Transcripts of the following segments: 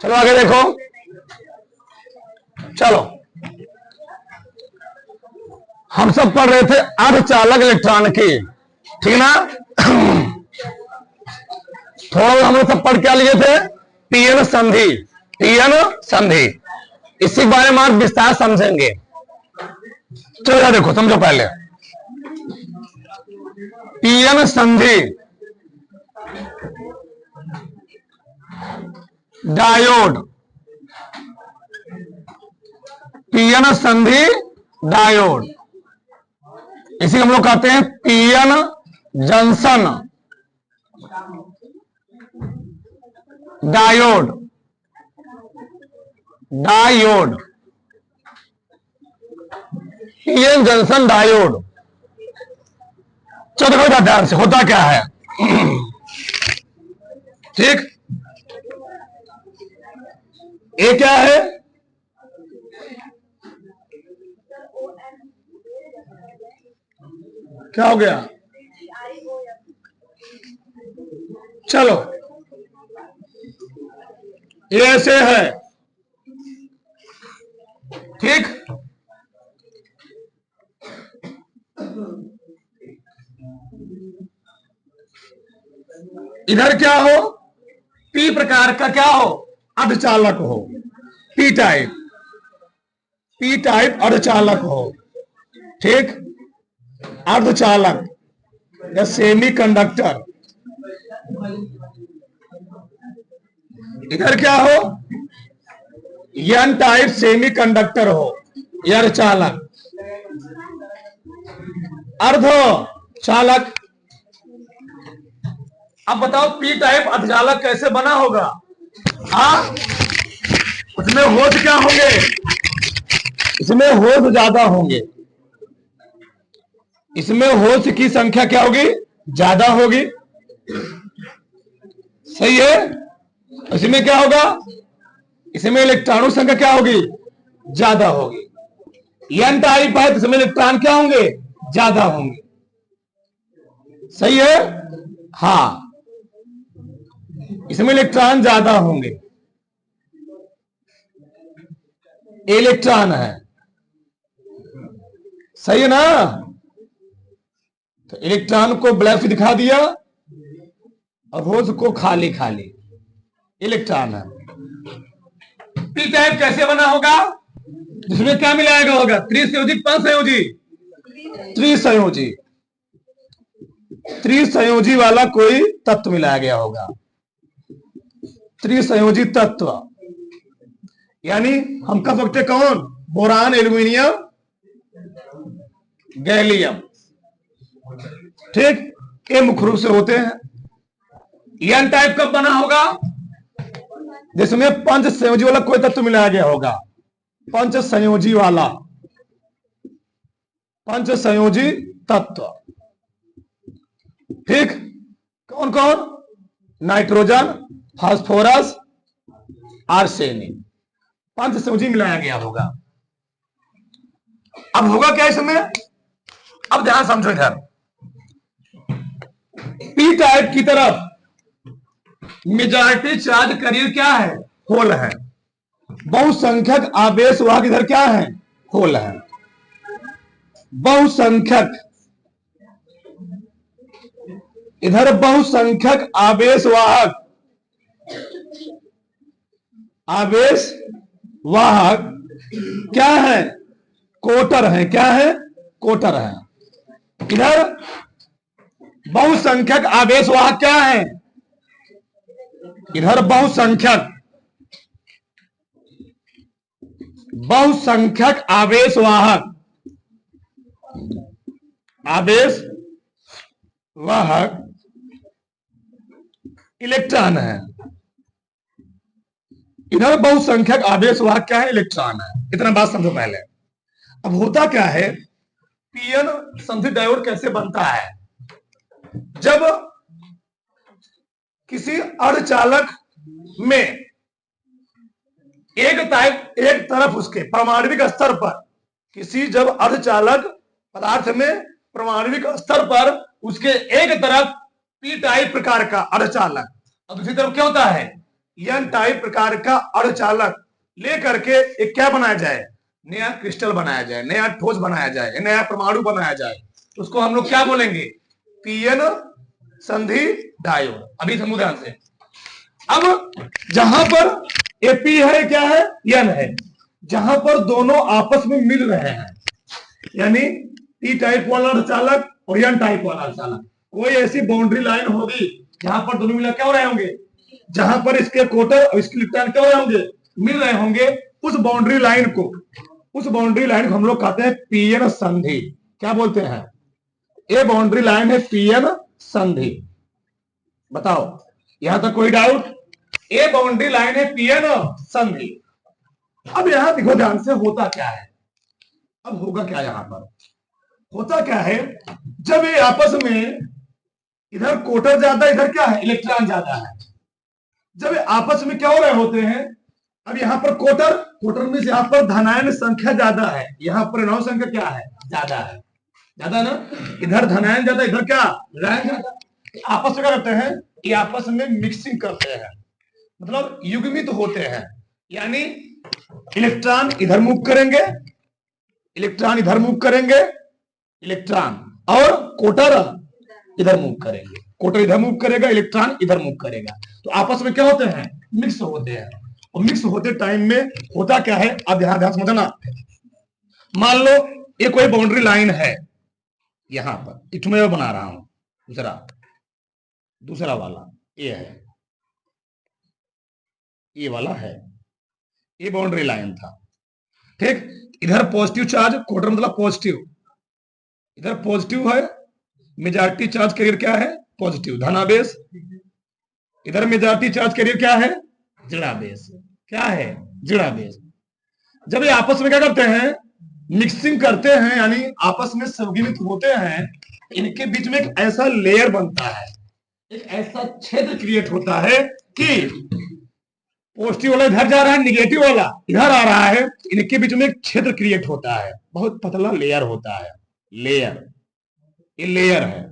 चलो आगे देखो। चलो हम सब पढ़ रहे थे अर्धचालक इलेक्ट्रॉन की, ठीक ना। थोड़ा हम लोग सब पढ़ क्या लिए थे, पीएन संधि, पीएन संधि, इसी बारे में आप विस्तार समझेंगे। चलो देखो समझो पहले, पीएन संधि डायोड, पीएन संधि डायोड, इसी हम लोग कहते हैं PN junction diode, diode, PN junction diode. चलो देखो ध्यान से होता क्या है। ठीक, ये क्या है, क्या हो गया, चलो ये ऐसे है, ठीक। इधर क्या हो, पी प्रकार का क्या हो, अर्धचालक हो, पी टाइप, पी टाइप अर्धचालक हो, ठीक, अर्धचालक या सेमी कंडक्टर। इधर क्या हो, एन टाइप सेमी कंडक्टर हो, अर्धचालक, अर्धचालक। अब बताओ पी टाइप अर्धचालक कैसे बना होगा, उसमें होश क्या होंगे, इसमें होश ज्यादा होंगे, इसमें होश की संख्या क्या होगी, ज्यादा होगी, सही है। इसमें क्या होगा, इसमें इलेक्ट्रॉनों की संख्या क्या होगी, ज्यादा होगी। एन टाइप है तो इसमें इलेक्ट्रॉन क्या होंगे, ज्यादा होंगे, सही है। हाँ, इसमें इलेक्ट्रॉन ज्यादा होंगे, इलेक्ट्रॉन है, सही है ना। तो इलेक्ट्रॉन को ब्लैक दिखा दिया और होश को खाली खाली, इलेक्ट्रॉन है। पी टाइप कैसे बना होगा, जिसमें क्या मिलाएगा होगा, त्रिसंयोजी, पंचसंयोजी, त्रिसंयोजी, त्रिसंयोजी वाला कोई तत्व मिलाया गया होगा, त्रिसंयोजी तत्व, यानी हम कह सकते कौन, बोरान, एल्यूमिनियम, गैलियम, ठीक, ये मुख्य रूप से होते हैं। एन टाइप कब बना होगा, जिसमें पंच संयोजी वाला कोई तत्व मिलाया गया होगा, पंच संयोजी वाला, पंच संयोजी तत्व, ठीक। कौन कौन, नाइट्रोजन, फास्फोरस, आर्सेनिक, पंच संयोजी मिलाया गया होगा। अब होगा क्या इसमें, अब ध्यान समझो इधर, पी टाइप की तरफ मेजॉरिटी चार्ज करियर क्या है, होल है, बहुसंख्यक आवेश वाहक इधर क्या है, होल है, बहुसंख्यक, इधर बहुसंख्यक आवेश वाहक, आवेश वाहक क्या है, कोटर है, क्या है, कोटर है। इधर बहुसंख्यक आवेश वाहक क्या है, इधर बहुसंख्यक, बहुसंख्यक आवेश वाहक, आवेश वाहक इलेक्ट्रॉन है, इधर बहुसंख्यक आवेश वाहक क्या है, इलेक्ट्रॉन है। इतना बात समझो पहले। अब होता क्या है, पीएन संधि डायोड कैसे बनता है, जब किसी अर्धचालक में एक तरफ उसके परमाणविक स्तर पर, किसी जब अर्धचालक पदार्थ में परमाणविक स्तर पर उसके एक तरफ पी टाइप प्रकार का अर्धचालक और दूसरी तरफ क्या होता है, एन टाइप प्रकार का अर्धचालक लेकर के एक क्या बनाया जाए, नया क्रिस्टल बनाया जाए, नया ठोस बनाया जाए, नया परमाणु बनाया जाए, तो उसको हम लोग क्या बोलेंगे, पीएन संधि डायोड। अभी समझो ध्यान से। अब जहां पर एपी है क्या है, एन है, जहां पर दोनों आपस में मिल रहे हैं, यानी टी टाइप वाला अर्धचालक और एन टाइप वाला अर्धचालक, कोई ऐसी बाउंड्री लाइन होगी जहां पर दोनों मिलकर क्या हो रहे होंगे, जहां पर इसके कोटर और इसके इलेक्ट्रॉन क्या हो रहे होंगे, मिल रहे होंगे, उस बाउंड्री लाइन को हम लोग कहते हैं पीएन संधि। क्या बोलते हैं, ये बाउंड्री लाइन है पीएन संधि। बताओ यहां तक कोई डाउट, ये बाउंड्री लाइन है पीएन संधि। अब यहां देखो ध्यान से, होता क्या है, अब होगा क्या, यहां पर होता क्या है, जब ये आपस में इधर कोटर ज्यादा, इधर क्या है, इलेक्ट्रॉन ज्यादा है, जब ये आपस में क्या हो रहे होते हैं, अब यहां पर कोटर में यहां पर धनायन संख्या ज्यादा है, यहां पर ऋणात्मक संख्या क्या है, ज्यादा है, ज्यादा ना, इधर धनायन ज्यादा, इधर क्या ऋणायन ज्यादा, आपस में क्या करते हैं, ये आपस में मिक्सिंग करते हैं, मतलब युग्मित होते हैं, यानी इलेक्ट्रॉन इधर मूव करेंगे, इलेक्ट्रॉन इधर मूव करेंगे, इलेक्ट्रॉन और कोटर इधर मूव करेंगे, कोटर इधर मूव करेगा, इलेक्ट्रॉन इधर मूव करेगा, तो आपस में क्या होते हैं, मिक्स होते हैं। और मिक्स होते टाइम में होता क्या है, अब ध्यान समझना, मान लो ये कोई बाउंड्री लाइन है, यहां पर इट में बना रहा हूं, दूसरा वाला ये है, ये वाला है, ये बाउंड्री लाइन था, ठीक, इधर पॉजिटिव चार्ज, कोटर मतलब पॉजिटिव, इधर पॉजिटिव है, मेजॉरिटी चार्ज कैरियर क्या है, पॉजिटिव धनावेश, इधर मेजॉरिटी चार्ज कैरियर क्या है, ऋणावेश, क्या है, ऋणावेश। जब ये आपस में क्या करते हैं, मिक्सिंग करते हैं, यानी आपस में संयुग्मित होते हैं, इनके बीच में एक ऐसा लेयर बनता है, एक ऐसा क्षेत्र क्रिएट होता है कि पॉजिटिव वाला इधर जा रहा है, निगेटिव वाला इधर आ रहा है, इनके बीच में एक क्षेत्र क्रिएट होता है, बहुत पतला लेयर होता है, लेयर, ये लेयर है।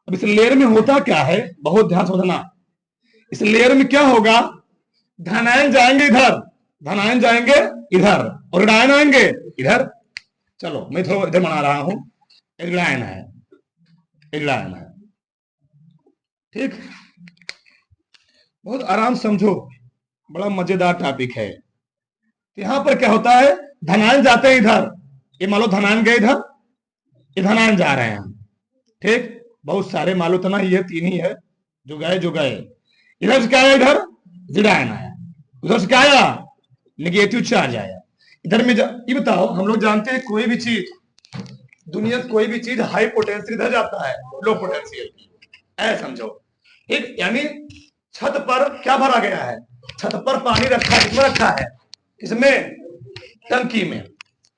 अब इस लेयर में होता क्या है, बहुत ध्यान समझना, इस लेयर में क्या होगा, धनायन जाएंगे इधर, धनायन जाएंगे इधर, और ऋणायन आएंगे इधर। चलो मैं थोड़ा इधर बना रहा हूं, ऋणायन है, ऋणायन है, ठीक, बहुत आराम समझो, बड़ा मजेदार टॉपिक है। यहां पर क्या होता है, धनायन जाते हैं इधर, ये मान लो धनायन गए इधर, ये धनायन जा रहे हैं, ठीक, बहुत सारे मालूम तो ना, ये तीन ही है जो गए, इधर से क्या आया, इधर ऋणायन आया, उधर से क्या आया, निगेटिव चार्ज आया, इधर में ये बताओ, हम लोग जानते हैं कोई भी चीज दुनिया, कोई भी चीज हाई पोटेंशियल इधर जाता है, लो पोटेंशियल, ऐसा समझो, ठीक, यानी छत पर क्या भरा गया है, छत पर पानी रखा है, किसमें रखा है, इसमें टंकी में,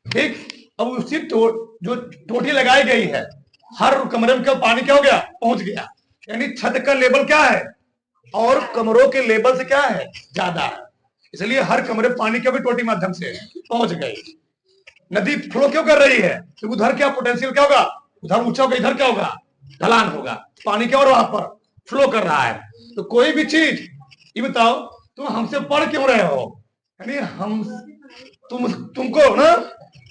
ठीक, अब उसी जो टोटी लगाई गई है, हर कमरे में क्या पानी क्या हो गया, पहुंच गया, यानी छत का लेवल क्या है और कमरों के लेवल से क्या है, ज्यादा है, इसलिए हर कमरे में पानी क्या भी टोटी माध्यम से पहुंच गई। नदी फ्लो क्यों कर रही है, क्योंकि उधर क्या पोटेंशियल क्या होगा, उधर ऊंचा होगा, इधर क्या होगा, ढलान होगा, पानी क्या और वहां पर फ्लो कर रहा है। तो कोई भी चीज, ये बताओ तुम हमसे पढ़ क्यों रहे हो, यानी हम तुमको ना,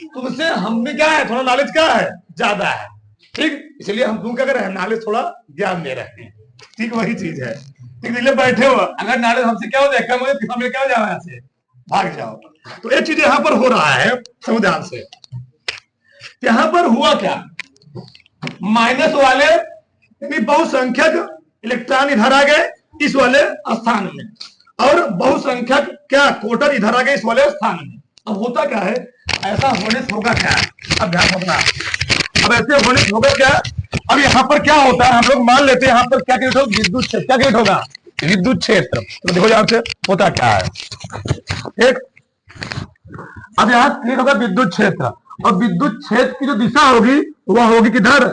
तुमसे हम में क्या है, थोड़ा नॉलेज क्या है, ज्यादा है, ठीक, इसलिए हम तुम क्या कर रहे हैं, नॉलेज थोड़ा ज्ञान दे रहे हैं, ठीक, वही चीज है, ठीक, इसलिए बैठे हो, अगर नॉलेज हमसे क्या हो जाए कम हो, हमें क्या हो जाए, यहाँ से भाग जाओ। तो एक चीज यहां पर हो रहा है, समझ ध्यान से, यहां पर हुआ क्या, माइनस वाले यानी बहुसंख्यक इलेक्ट्रॉन इधर आ गए इस वाले स्थान में, और बहुसंख्यक क्या कोटर इधर आ गए इस वाले स्थान में। अब होता क्या है, ऐसा होने से होगा क्या, अब ध्यान रखना, अब ऐसे होने से होगा क्या, अब यहाँ पर क्या होता है, हम लोग मान लेते हैं यहाँ पर क्या क्रिएट होगा, विद्युत क्षेत्र, क्या क्रिएट होगा, विद्युत क्षेत्र। तो देखो यहाँ से होता क्या है, एक अब यहाँ क्रिएट होगा विद्युत क्षेत्र, और विद्युत क्षेत्र की जो दिशा होगी वह होगी किधर,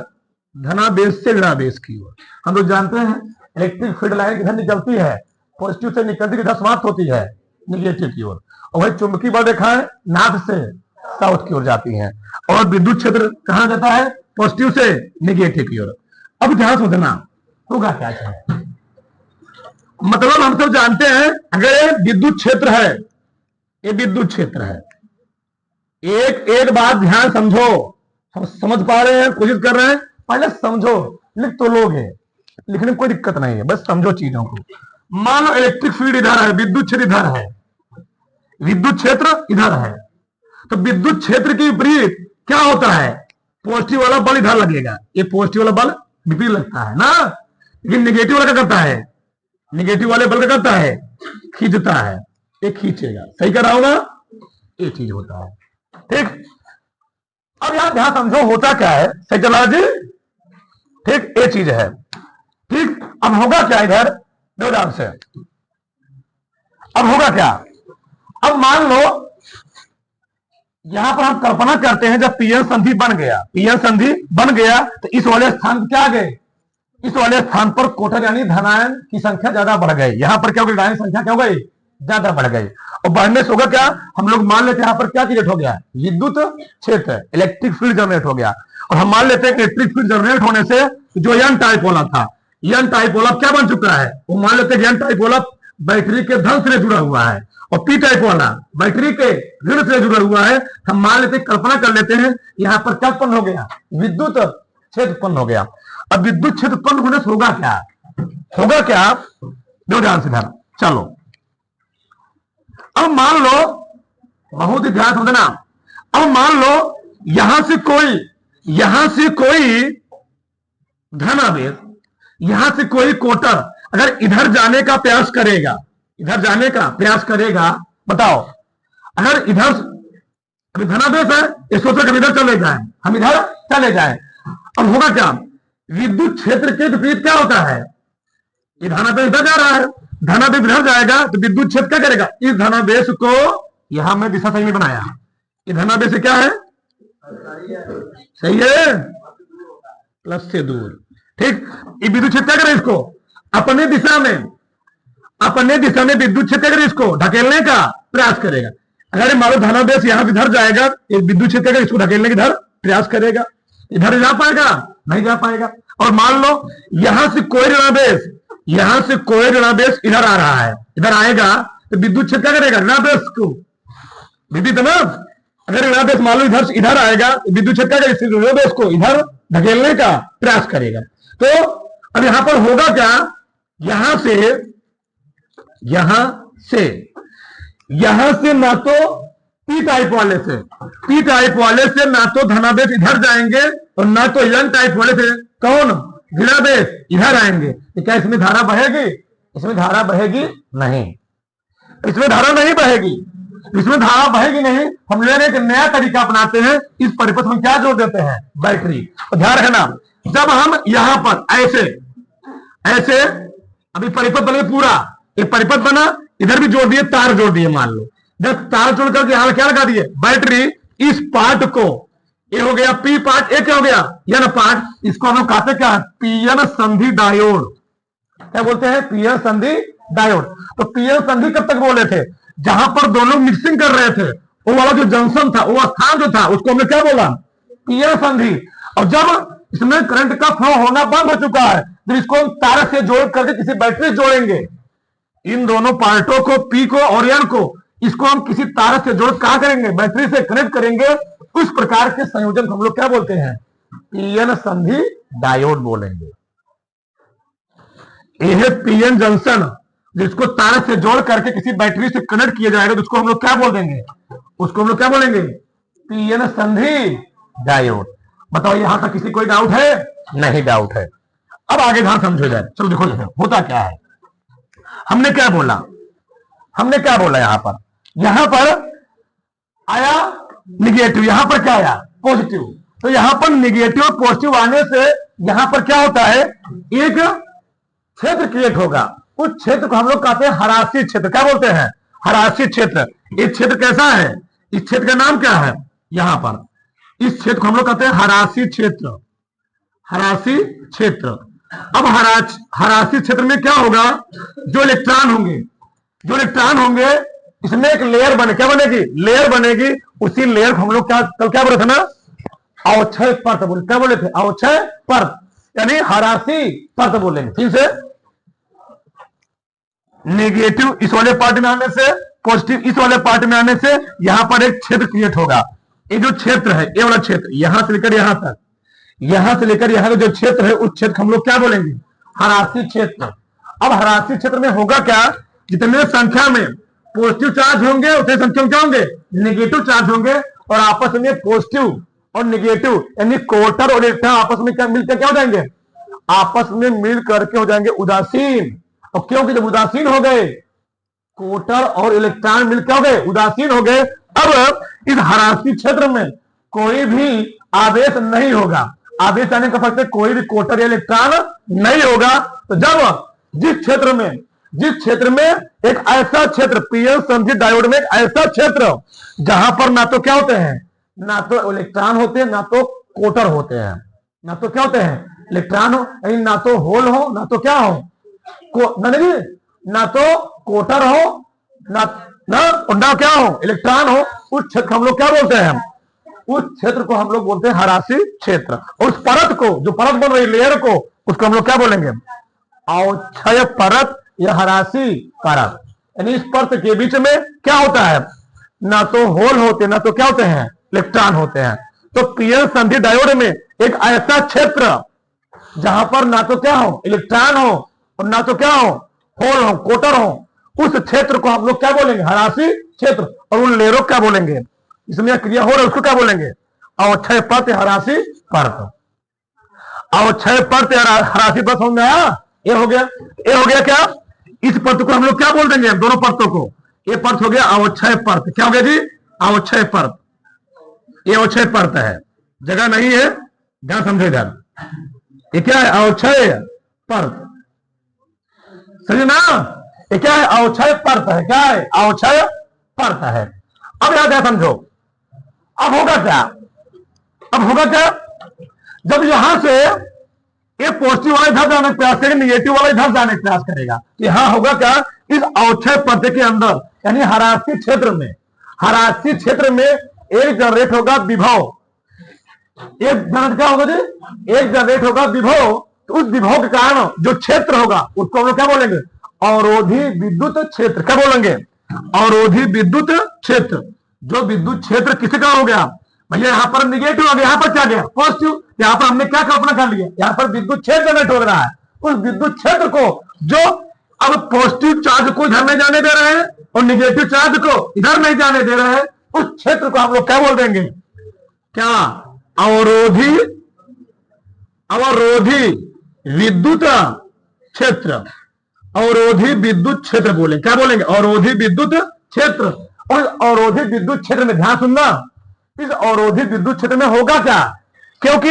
धनावेश से ऋणावेश की ओर। हम लोग जानते हैं इलेक्ट्रिक फील्ड लाइन किधर निकलती है, पॉजिटिव से निकलती किधर समाप्त होती है, निगेटिव की ओर, और वही चुंबकीय बल रेखाएं नॉर्थ से साउथ की ओर जाती हैं, और विद्युत क्षेत्र कहां जाता है, पॉजिटिव से निगेटिव की ओर। अब ध्यान समझना होगा क्या, मतलब हम सब जानते हैं, अगर ये विद्युत क्षेत्र है, ये विद्युत क्षेत्र है, एक एक बात ध्यान समझो, हम समझ पा रहे हैं, कोशिश कर रहे हैं, पहले समझो, लिख तो लोग है, लिखने में कोई दिक्कत नहीं है, बस समझो चीजों को। मान लो इलेक्ट्रिक फील्ड इधर है, विद्युत क्षेत्र इधर है, विद्युत क्षेत्र इधर है, तो विद्युत क्षेत्र के विपरीत क्या होता है, पॉजिटिव वाला बल इधर लगेगा, ये पॉजिटिव वाला बल विपरीत लगता है ना, लेकिन नेगेटिव वाला क्या करता है, नेगेटिव वाले बल क्या करता है, खींचता है, ये खींचेगा, सही कर रहा हूं ना, ये चीज होता है, ठीक। अब यहां ध्यान समझो होता क्या है, सही चला जी, ठीक, ये चीज है, ठीक। अब होगा क्या इधर, दो ध्यान से, अब होगा क्या, अब मान लो यहां पर हम कल्पना करते हैं जब पीएन संधि बन गया, पीएन संधि बन गया तो इस वाले स्थान पर क्या आ गए, इस वाले स्थान पर कोटर यानी धनायन की संख्या ज्यादा बढ़ गई, यहां पर क्या हो गई, संख्या क्या हो गई, ज्यादा बढ़ गई, और बढ़ने से होगा क्या, हम लोग मान लेते हैं यहां पर क्या क्रिएट हो गया, विद्युत क्षेत्र, इलेक्ट्रिक फील्ड जनरेट हो गया, और हम मान लेते हैं इलेक्ट्रिक फील्ड जनरेट होने से जो एन टाइप वाला था, एन टाइप वाला क्या बन चुका है, वो मान लेते हैं एन टाइप वाला बैटरी के धन से जुड़ा हुआ है, और पी टाइप वाला बैटरी के ऋण से जुड़ा हुआ है, हम मान लेते हैं, कल्पना कर लेते हैं, यहां पर क्या उत्पन्न हो गया, विद्युत क्षेत्र उत्पन्न हो गया। अब विद्युत क्षेत्र उत्पन्न होने से होगा क्या, होगा क्या, दो ध्यान से ध्यान, चलो अब मान लो, बहुत ही ध्यान समझना, अब मान लो यहां से कोई धनावेश, यहां से कोई कोटर अगर इधर जाने का प्रयास करेगा, इधर जाने का प्रयास करेगा, बताओ, अगर इधर अभी धनावेश है, इस सोच कर इधर चले जाए, हम इधर चले जाए, अब होगा क्या, विद्युत क्षेत्र के विपरीत क्या होता है, ये धनावेश इधर जा रहा है, धनावेश इधर जाएगा तो विद्युत क्षेत्र क्या करेगा, इस धनावेश को, यहां मैं दिशा सही में बनाया, ये धनावेश क्या है, सही है, प्लस से दूर, ठीक। ये विद्युत क्षेत्र क्या करे, इसको अपने दिशा में विद्युत क्षेत्र करे, इसको ढकेलने का प्रयास करेगा, अगर मान लो धनावेश यहां से इधर जाएगा, ये विद्युत क्षेत्र इसको ढकेलने का इधर प्रयास करेगा, इधर जा पाएगा, नहीं जा पाएगा, और मान लो यहां से कोई ऋणावेश इधर आ रहा है, इधर आएगा तो विद्युत क्षेत्र क्या करेगा, ऋणावेश को, विद्युत ना, अगर ऋणावेश मान लो इधर आएगा तो विद्युत क्षेत्र क्या करेगा, ऋणावेश को इधर ढकेलने का प्रयास करेगा। तो अब यहां पर होगा क्या, यहां से ना तो पी टाइप वाले से ना तो धनावेश इधर जाएंगे, और ना तो एन टाइप वाले से कौन, ऋणावेश इधर आएंगे, तो क्या इसमें धारा बहेगी, इसमें धारा बहेगी नहीं, इसमें धारा नहीं बहेगी, इसमें धारा बहेगी नहीं, हम लोग एक नया तरीका अपनाते हैं, इस परिपथ में क्या जोड़ देते हैं, बैटरी। तो ध्यान रखना, जब हम यहां पर ऐसे अभी परिपथ बने पूरा, ये परिपथ बना, इधर भी जोड़ दिए, तार जोड़ दिए, मान लो जब तार जोड़ करके यहां क्या लगा दिए, बैटरी, इस पार्ट को, ये हो गया पी पार्ट, ये क्या हो गया, एन पार्ट, इसको हम लोग कहते क्या, पीएन संधि डायोड, क्या बोलते हैं, पीएन संधि डायोड। तो पीएन संधि कब तक बोले थे, जहां पर दोनों मिक्सिंग कर रहे थे, वो वाला जो जंक्शन था, वो स्थान जो था, उसको हमने क्या बोला, पीएन संधि। और जब इसमें करंट का फ्लो होना बंद हो चुका है, तो इसको हम तार से जोड़ करके किसी बैटरी जोड़ेंगे, इन दोनों पार्टों को, पी को और एन को, इसको हम किसी तार से जोड़ कहा करेंगे, बैटरी से कनेक्ट करेंगे, उस प्रकार के संयोजन को हम लोग क्या बोलते हैं, पीएन संधि डायोड बोलेंगे। यह पीएन जंक्शन जिसको तार से जोड़ करके किसी बैटरी से कनेक्ट किया जाएगा, तो उसको हम लोग क्या बोल देंगे, उसको हम लोग क्या बोलेंगे, पीएन संधि डायोड। बताओ यहां तक किसी कोई डाउट है, नहीं डाउट है। अब आगे ध्यान समझो जाए, चलो देखो होता क्या है, हमने क्या बोला यहां पर आया निगेटिव, यहां पर क्या आया, पॉजिटिव। तो यहां पर निगेटिव और पॉजिटिव आने से यहां पर क्या होता है, एक क्षेत्र क्रिएट होगा, उस क्षेत्र को हम लोग कहते हैं हरासी क्षेत्र, क्या बोलते हैं, हरासी क्षेत्र। ये क्षेत्र कैसा है, इस क्षेत्र का नाम क्या है, यहां पर इस क्षेत्र को हम लोग कहते हैं हरासी क्षेत्र, हरासी क्षेत्र। अब हरासी क्षेत्र में क्या होगा, जो इलेक्ट्रॉन होंगे इसमें एक लेयर क्या बनेगी, लेयर बनेगी, उसी लेयर को हम लोग कल क्या बोले थे ना, अवक्षय परत बोले, क्या बोले थे, अवक्षय परत, यानी हरासी परत बोलेंगे। फिर से नेगेटिव इस वाले पार्ट में आने से, पॉजिटिव इस वाले पार्ट में आने से यहां पर एक क्षेत्र क्रिएट होगा। ये जो क्षेत्र है, ये वाला क्षेत्र, यहां से लेकर यहां तक, यहां से लेकर यहां का जो क्षेत्र है, उस क्षेत्र हम लोग क्या बोलेंगे? हरासी क्षेत्र। अब हरासी क्षेत्र में होगा क्या? जितने संख्या में पॉजिटिव चार्ज होंगे उतने संख्या में क्या होंगे? नेगेटिव चार्ज होंगे, और आपस में पॉजिटिव और नेगेटिव यानी क्वार्टर और इलेक्ट्रॉन आपस में क्या मिलकर क्या हो जाएंगे? आपस में मिल करके हो जाएंगे उदासीन। और क्योंकि जब उदासीन हो गए, क्वार्टर और इलेक्ट्रॉन मिलकर हो गए उदासीन हो गए, अब इस हरासी क्षेत्र में कोई भी आवेश नहीं होगा। आवेश आने का फर्क है, कोई भी क्वार्टर या इलेक्ट्रॉन नहीं होगा। तो जब जिस क्षेत्र में एक ऐसा क्षेत्र, पीएन समझी डायोड में एक ऐसा क्षेत्र जहां पर ना तो क्या होते हैं, ना तो इलेक्ट्रॉन होते हैं, ना तो क्वार्टर होते हैं, ना तो क्या होते हैं? इलेक्ट्रॉन हो, यानी ना तो होल हो, ना तो क्या हो, ना तो क्वार्टर हो, ना क्या हो, इलेक्ट्रॉन हो। उस क्षेत्र को हम लोग क्या बोलते हैं? उस क्षेत्र को हम लोग बोलते हैं हरासी क्षेत्र। और उस परत को, जो परत बन रही लेयर को, उसको हम लोग क्या बोलेंगे? अवक्षय परत या हरासी परत। यानी इस परत के बीच में क्या होता है? ना तो होल होते, ना तो क्या होते हैं? इलेक्ट्रॉन होते हैं। तो पीएन संधि डायोड में एक ऐसा क्षेत्र जहां पर ना तो क्या हो, इलेक्ट्रॉन हो, और ना तो क्या हो, होल हो, क्वार्टर हो, उस क्षेत्र को हम लोग क्या बोलेंगे? हरासी क्षेत्र। और उन लेयरों क्या बोलेंगे? इसमें क्रिया हो रहा है उसको क्या बोलेंगे? अवक्षय परत या हरासी परत। अवक्षय परत या हरासी परत समझ में आया? ये हो गया। ये हो गया क्या? इस परत को हम लोग क्या बोल देंगे? दोनों परतों को, ये परत हो गया अवक्षय परत। क्या हो गया जी? अवक्षय परत। ये अवक्षय परत है, जगह नहीं है, ध्यान समझो इधर। ये क्या है? अवक्षय परत। समझे ना? ये क्या है? अवक्षय परत है। क्या है? अवक्षय परत है। अब यहां क्या समझो, अब होगा क्या? अब होगा क्या? जब यहां से ये पॉजिटिव वाला इधर जाने का प्रयास करेगा, निगेटिव वाला इधर जाने का प्रयास करेगा, तो यहां होगा क्या? इस अवक्षय परत के अंदर यानी हरासी क्षेत्र में, हरासी क्षेत्र में एक जनरेट होगा विभव। एक जनरेट क्या होगा जी? एक जनरेट होगा विभव। तो उस विभव के कारण जो क्षेत्र होगा उसको हम लोग क्या बोलेंगे? अवरोधी विद्युत क्षेत्र। क्या बोलेंगे? अवरोधी विद्युत क्षेत्र। जो विद्युत क्षेत्र किसी का हो गया भैया? यहां पर निगेटिव हो गया, यहां पर क्या गया? पॉजिटिव। यहां पर हमने क्या कल्पना कर लिया? यहां पर विद्युत क्षेत्र जनरेट हो रहा है। उस विद्युत क्षेत्र को जो अब पॉजिटिव चार्ज को इधर नहीं जाने दे रहे हैं और निगेटिव चार्ज को इधर नहीं जाने दे रहे हैं, उस क्षेत्र को हम लोग क्या बोल देंगे? क्या? अवरोधी, अवरोधी विद्युत क्षेत्र। अवरोधी विद्युत क्षेत्र बोले, क्या बोलेंगे? अवरोधी विद्युत क्षेत्र। और अवरोधी विद्युत क्षेत्र में ध्यान सुनना, इस अवरोधी विद्युत क्षेत्र में होगा क्या? क्योंकि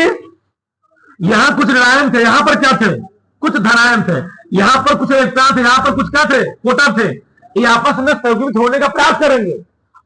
यहां कुछ ऋणायन थे, यहां पर क्या थे? कुछ धनायन थे। यहां पर कुछ इलेक्ट्रॉन थे, यहां पर कुछ क्या थे? क्वार्टर थे। ये आपस में संयुग्मित होने का प्रयास करेंगे।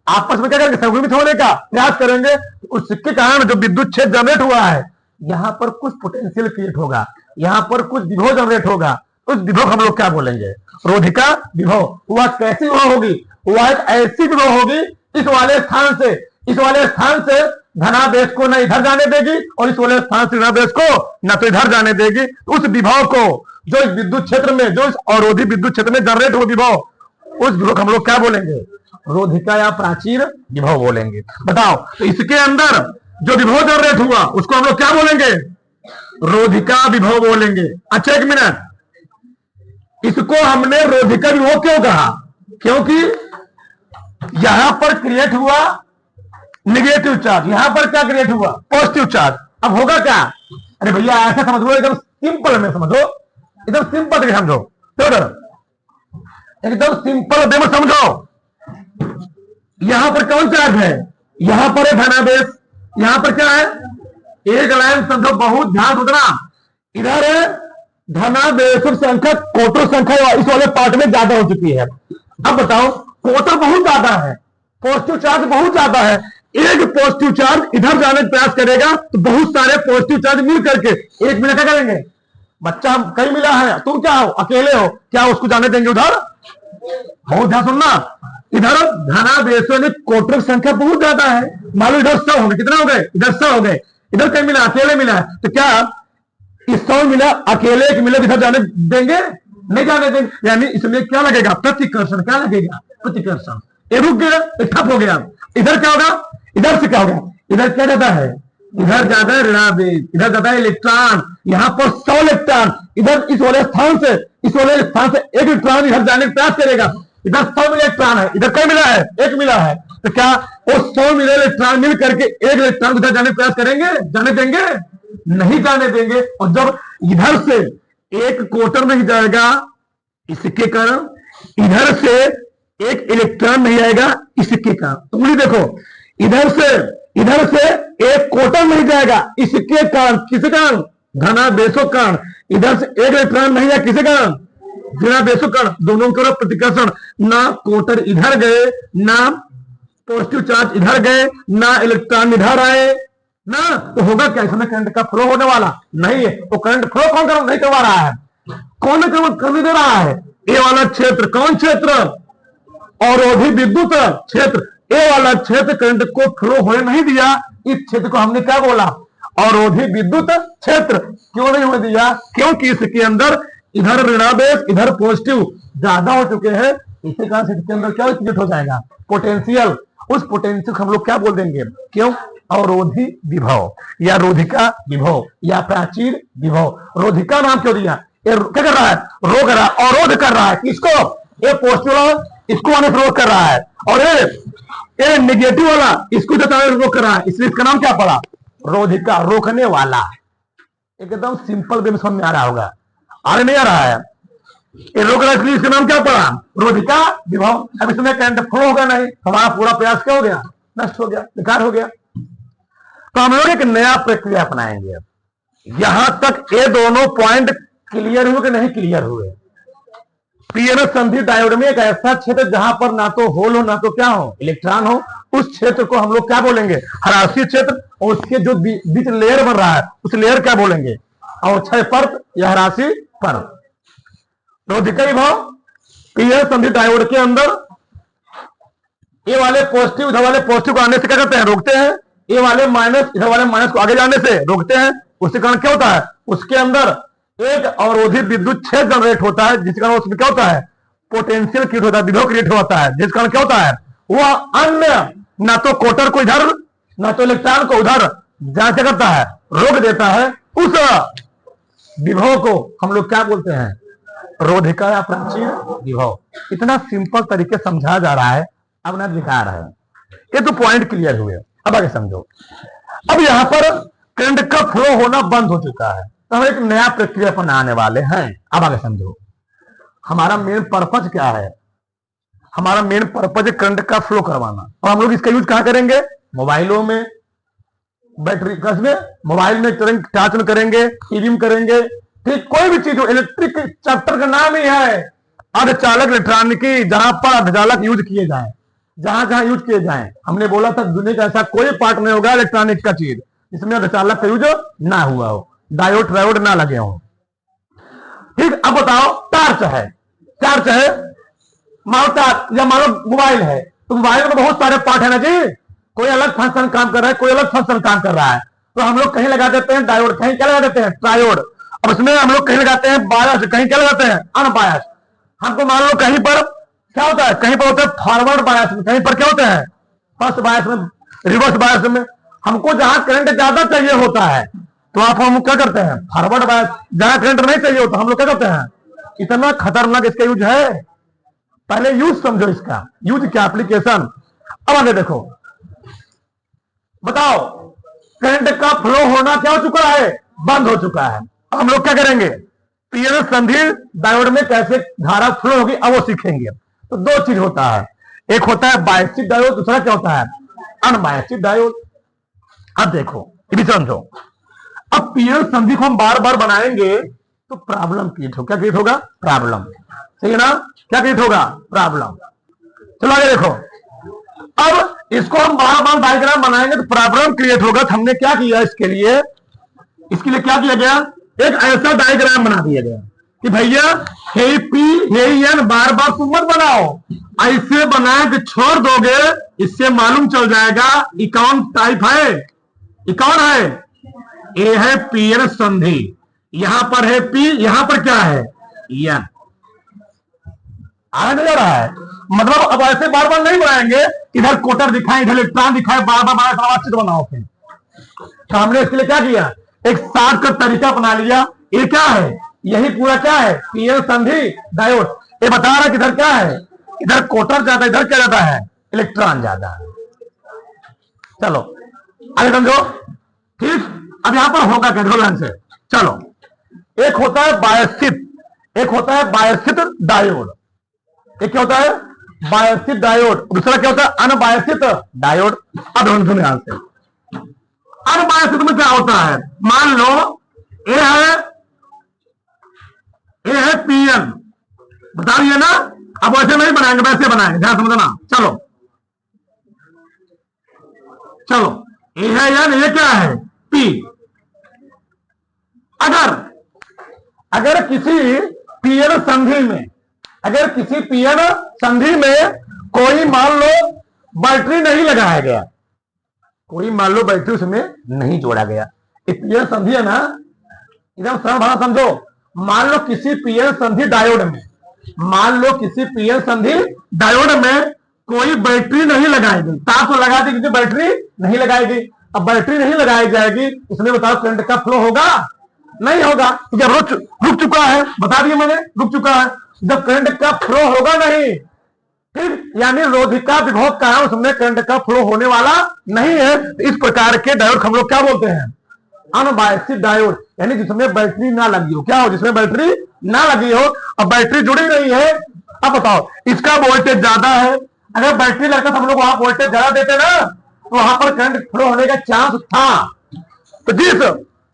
आपस में क्या करेंगे? संयुग्मित होने का प्रयास करेंगे। उसके कारण जो विद्युत क्षेत्र जनरेट हुआ है, यहां पर कुछ पोटेंशियल क्रिएट होगा, यहां पर कुछ विभव जनरेट होगा। उस विभव हम लोग क्या बोलेंगे? रोधिका विभव। वह कैसी विभव होगी? वह एक ऐसी विभव होगी, इस वाले स्थान से, इस वाले स्थान से धनावेश को न इधर जाने देगी और इस वाले स्थान से ऋणावेश को न तो इधर जाने देगी। उस विभव को जो इस विद्युत क्षेत्र में, जो इस अवरोधी विद्युत क्षेत्र में जनरेट हो विभव, उस विभव हम लोग क्या बोलेंगे? रोधिका या प्राचीर विभव बोलेंगे। बताओ, तो इसके अंदर जो विभव जनरेट हुआ उसको हम लोग क्या बोलेंगे? रोधिका विभव बोलेंगे। अच्छा एक मिनट, इसको हमने रोधिका विभव क्यों कहा? क्योंकि यहां पर क्रिएट हुआ निगेटिव चार्ज, यहां पर क्या क्रिएट हुआ? Positive charge. अब होगा क्या? अरे भैया ऐसा समझ लो, एकदम सिंपल में समझो, एकदम सिंपल समझो, एकदम सिंपल वे में समझो। यहां पर कौन चार्ज है? यहां पर है धनावेश, यहां पर क्या है? एक लाइन समझो, बहुत ध्यान रखना। इधर है धनावेश संख्या, क्वार्टर संख्या इस वाले पार्ट में ज्यादा हो चुकी है। अब बताओ, क्वार्टर बहुत ज्यादा है, पॉजिटिव चार्ज बहुत ज्यादा है। एक पॉजिटिव चार्ज इधर जाने का प्रयास करेगा तो बहुत सारे पॉजिटिव चार्ज मिल करके एक मिनट क्या करेंगे? बच्चा कहीं मिला है, तुम क्या हो? अकेले हो, क्या उसको जाने देंगे उधर? बहुत ध्यान सुनना, इधर धनावेशों में क्वार्टर संख्या बहुत ज्यादा है। मालूम इधर 100 हो गए, कितना हो गए? इधर 100 हो गए। इधर कहीं मिला? अकेले मिला है, तो क्या इस 100 मिला, अकेले एक मिले इधर जाने देंगे? नहीं जाने देंगे। यानी इसमें क्या लगेगा? प्रतिकर्षण। क्या लगेगा? प्रतिकर्षण। ये रुक गया, ठप हो गया। इधर क्या होगा? इधर से क्या होगा? इधर क्या जाता है? इधर जाता है ऋणावेश, इधर जाता है इलेक्ट्रॉन। यहाँ पर 100 इलेक्ट्रॉन, इधर इस वाले स्थान से एक इलेक्ट्रॉन इधर जाने का प्रयास करेगा। इधर 100 इलेक्ट्रॉन है, इधर क्या मिला है? एक मिला है। तो क्या वो 100 मिले इलेक्ट्रॉन मिल करके एक इलेक्ट्रॉन इधर जाने का प्रयास करेंगे? जाने देंगे? नहीं जाने देंगे। और जब इधर से एक क्वार्टर नहीं जाएगा इसके कारण, इधर से एक इलेक्ट्रॉन नहीं आएगा इसके कारण। तो देखो, इधर से एक क्वार्टर नहीं जाएगा इसके कारण। किस कारण? धनावेशों कारण। इधर से एक इलेक्ट्रॉन नहीं आया किसी कारण? ऋणावेशों कारण। दोनों की तरफ प्रतिकर्षण। ना क्वार्टर इधर गए, ना पॉजिटिव चार्ज इधर गए, ना इलेक्ट्रॉन इधर आए ना। तो होगा क्या? इसमें करंट का फ्लो होने वाला नहीं है। तो करंट फ्लो कौन नहीं करवा रहा है? कौन करने दे रहा है? ये वाला क्षेत्र। कौन क्षेत्र? अवरोधी विद्युत क्षेत्र। ये वाला क्षेत्र करंट को फ्लो होने नहीं दिया। इस क्षेत्र को हमने क्या बोला? अवरोधी विद्युत क्षेत्र। क्यों नहीं होने दिया? क्योंकि इसके अंदर इधर ऋणावेश, इधर पॉजिटिव ज्यादा हो चुके हैं। इसी कारण से इसके अंदर क्या क्रिएट हो जाएगा? पोटेंशियल। उस पोटेंशियल को हम लोग क्या बोल देंगे? क्यों? अवरोधी विभव या रोधिका विभव या प्राचीर विभव। रोधिका नाम क्यों दिया? ये क्या कर रहा है? रोक रहा है, अवरोध कर रहा है। किसको? ये पॉजिटिव इसको आने से रोक कर रहा है, और ये नेगेटिव वाला इसको रोक कर रहा है। इसलिए इसका नाम क्या पड़ा? रोधिका, रोकने वाला। एकदम सिंपल वे में समझ में आ रहा होगा। आगे नहीं आ रहा है? ये रोक रहा है, इसलिए इसका नाम क्या पड़ा? रोधिका विभव। अब इसमें करंट फ्लो होगा नहीं, हमारा पूरा प्रयास क्या हो गया? नष्ट हो गया, बेकार हो गया। तो हम लोग एक नया प्रक्रिया अपनाएंगे। यहां तक ये दोनों पॉइंट क्लियर हुए कि नहीं क्लियर हुए? पीएनएस संधि डायोड में एक ऐसा क्षेत्र जहां पर ना तो होल हो ना तो क्या हो? इलेक्ट्रॉन हो। उस क्षेत्र को हम लोग क्या बोलेंगे? हरासी क्षेत्र। और उसके जो बीच लेयर बन रहा है उस लेयर क्या बोलेंगे? अवक्षय परत या हरासी परत। रोधिका विभव पीएनएस संधि डायोड के अंदर ये वाले पॉजिटिव इधर वाले पॉजिटिव को आने से क्या करते हैं? रोकते हैं। ये वाले माइनस इधर वाले माइनस को आगे जाने से रोकते हैं। उसके कारण क्या होता है? उसके अंदर एक अवरोधी विद्युत क्षेत्र जनरेट होता है, जिस कारण उसमें क्या होता है? पोटेंशियल क्रिएट होता है, विभव क्रिएट होता है। जिस कारण क्या होता है? वह अन्य ना तो क्वार्टर को इधर ना तो इलेक्ट्रॉन को उधर जहां क्या करता है? रोक देता है। उस विभव को हम लोग क्या बोलते हैं? रोधिका या प्राचीर विभव। इतना सिंपल तरीके समझाया जा रहा है, अब ना दिखा रहा है। ये तो पॉइंट क्लियर हुए। अब आगे समझो। अब यहां पर करंट का फ्लो होना बंद हो चुका है, तो हम एक नया प्रक्रिया अपनाने वाले हैं। अब आगे समझो, हमारा मेन पर्पज क्या है? हमारा मेन पर्पज है करंट का फ्लो करवाना। और हम लोग इसका यूज कहां करेंगे? मोबाइलों में, बैटरी में, मोबाइल में चार्ज करेंगे, टीवी में करेंगे। ठीक, कोई भी चीज हो, इलेक्ट्रिक चैप्टर का नाम ही है अर्धचालक इलेक्ट्रॉनिकी, जहां पर अर्धचालक यूज किए जाए, जहां जहां यूज किए जाए। हमने बोला था दुनिया का ऐसा कोई पार्ट नहीं होगा इलेक्ट्रॉनिक का चीज जिसमें अर्धचालक का यूज ना हुआ हो, डायोड ट्रायोड ना लगे हो। ठीक, अब बताओ, टॉर्च है, मानो टॉर्च या मानो मोबाइल है, तो मोबाइल में बहुत सारे पार्ट है ना जी। कोई अलग फंक्शन काम कर रहा है, कोई अलग फंक्शन काम कर रहा है। तो हम लोग कहीं लगा देते हैं डायोड, कहीं क्या लगा देते हैं? ट्रायोड। अब उसमें हम लोग कहीं लगाते हैं बायस, कहीं क्या लगाते हैं? अनबायस। हमको मान लो कहीं पर क्या होता है? कहीं पर होता है फॉरवर्ड बायस में, कहीं पर क्या होता है? फर्स्ट बायस में, रिवर्स बायस में। हमको जहां करंट ज्यादा चाहिए होता है तो आप हम क्या करते हैं? Forward bias. जहां करंट नहीं चाहिए होता हम लोग क्या करते हैं? इतना खतरनाक इसका यूज है। पहले यूज समझो, इसका यूज क्या, एप्लीकेशन। अब आगे देखो, बताओ करंट का फ्लो होना क्या हो चुका है? बंद हो चुका है। अब हम लोग क्या करेंगे? पीएनएस संधि डायोड में कैसे धारा फ्लो होगी अब वो सीखेंगे। तो दो चीज होता है, एक होता है बायसिक डायोड, दूसरा क्या होता है? अनबायसिक डायोड। अब देखो, ये भी समझो। अब पीएनएस संधि को हम बार बार बनाएंगे तो प्रॉब्लम क्रिएट होगा। क्या क्रिएट होगा? प्रॉब्लम। सही है ना? क्या क्रिएट होगा? प्रॉब्लम। चलो आगे देखो। अब इसको हम बार बार डायग्राम बनाएंगे तो प्रॉब्लम क्रिएट होगा। तो हमने क्या किया इसके लिए क्या किया गया? एक ऐसा डायग्राम बना दिया गया कि भैया हे पी हे एन बार बार तुम मत बनाओ, ऐसे बना के छोड़ दोगे, इससे मालूम चल जाएगा ये कौन टाइप है, ये कौन है? ये है पीएनएस संधि। यहां पर है पी, यहां पर क्या है? एन। आगे नहीं जा रहा है। मतलब अब ऐसे बार बार नहीं बनाएंगे, इधर कोटर दिखाए, इधर इलेक्ट्रॉन दिखाए, बार बार बनाए, चित्र बनाओ। फिर तो हमने इसके लिए क्या किया, एक शॉर्टकट तरीका बना लिया। ये क्या है, यही पूरा क्या है, पीएन संधि डायोड। ये बता रहा है कि इधर क्या है, इधर कोटर ज्यादा, इधर क्या ज्यादा है, इलेक्ट्रॉन ज्यादा है। चलो आगे समझो, ठीक। अब यहां पर होगा क्या, ध्यान से चलो। एक होता है बायस्थित, एक होता है बायस्थित डायोड। एक क्या होता है, बायस्थित डायोड। दूसरा क्या होता है, अनबायस्थित डायोड। अब सुनो ध्यान से, अनबायस्थित में क्या होता है, मान लो ये है पीएन, बता दिए ना। अब वैसे नहीं बनाएंगे, वैसे बनाएंगे, ध्यान समझना। चलो चलो, ये है एन, ये क्या है, पी। अगर किसी पीएन संधि में, अगर किसी पीएन संधि में कोई मान लो बैटरी नहीं लगाया गया, कोई मान लो बैटरी उसमें नहीं जोड़ा गया, पीएन संधि है ना, एकदम सरल भाषा समझो। मान लो किसी पीएन संधि डायोड में, मान लो किसी पीएन संधि डायोड में कोई बैटरी नहीं लगाएगी, तार तो लगा दी, बैटरी नहीं लगाएगी। अब बैटरी नहीं लगाई जाएगी, इसमें बताओ करंट का फ्लो होगा, नहीं होगा। जब रुक चुका है, बता दिया मैंने, रुक चुका है। जब करंट का फ्लो होगा नहीं, ठीक, यानी रोधिका विभव कारण उसमें करंट का फ्लो होने वाला नहीं है। तो इस प्रकार के डायोड हम लोग क्या बोलते हैं, अनबायस्ड डायोड, यानी जिसमें बैटरी ना लगी हो। क्या हो, जिसमें बैटरी ना लगी हो। अब बैटरी जुड़ी नहीं है, अब बताओ इसका वोल्टेज ज्यादा है, अगर बैटरी लगता तो हम लोग वहां वोल्टेज ज्यादा देते ना, तो वहां पर करंट फ्लो होने का चांस था। तो जिस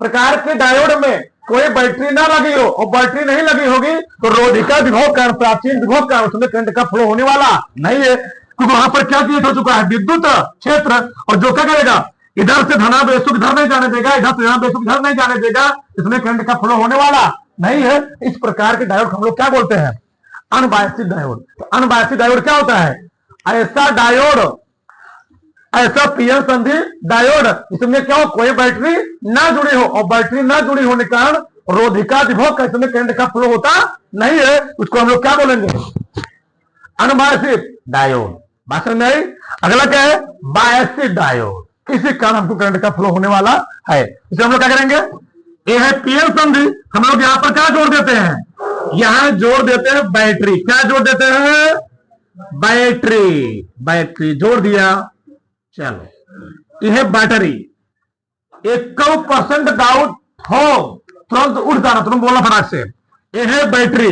प्रकार के डायोड में कोई बैटरी ना लगी हो और बैटरी नहीं लगी होगी, तो रोधिका विभव कारण, प्राचीन विभव कारण उसमें करंट का फ्लो होने वाला नहीं है, क्योंकि वहां पर क्या क्रिएट हो चुका है, विद्युत क्षेत्र। और जो क्या करेगा, इधर से धनावेशुक इधर नहीं जाने देगा, इधर से धनावेशुक इधर नहीं जाने देगा, इसमें करंट का फ्लो होने वाला नहीं है। इस प्रकार के डायोड हम लोग क्या बोलते हैं, अनबायस्ड डायोड। तो अनबायस्ड डायोड क्या होता है, ऐसा डायोड, ऐसा पीएन संधि डायोड इसमें क्या हो, कोई बैटरी ना जुड़ी हो, और बैटरी ना जुड़ी होने के कारण रोधिका विभव का इसमें करंट का फ्लो होता नहीं है। उसको हम लोग क्या बोलेंगे, अनबायस्ड डायोड। बात समझ में आई। अगला क्या है, बायस्ड डायोड, किसी कारण हमको करंट का फ्लो होने वाला है। इसे हम लोग क्या करेंगे, ये है पीएन संधि, हम लोग यहां पर क्या जोड़ देते हैं, यहां जोड़ देते हैं बैटरी। क्या जोड़ देते हैं, बैटरी। बैटरी जोड़ दिया, चलो यह बैटरी। 1% डाउट हो तुरंत उठ जाना, तुरंत बोलना फटाक से, यह है बैटरी।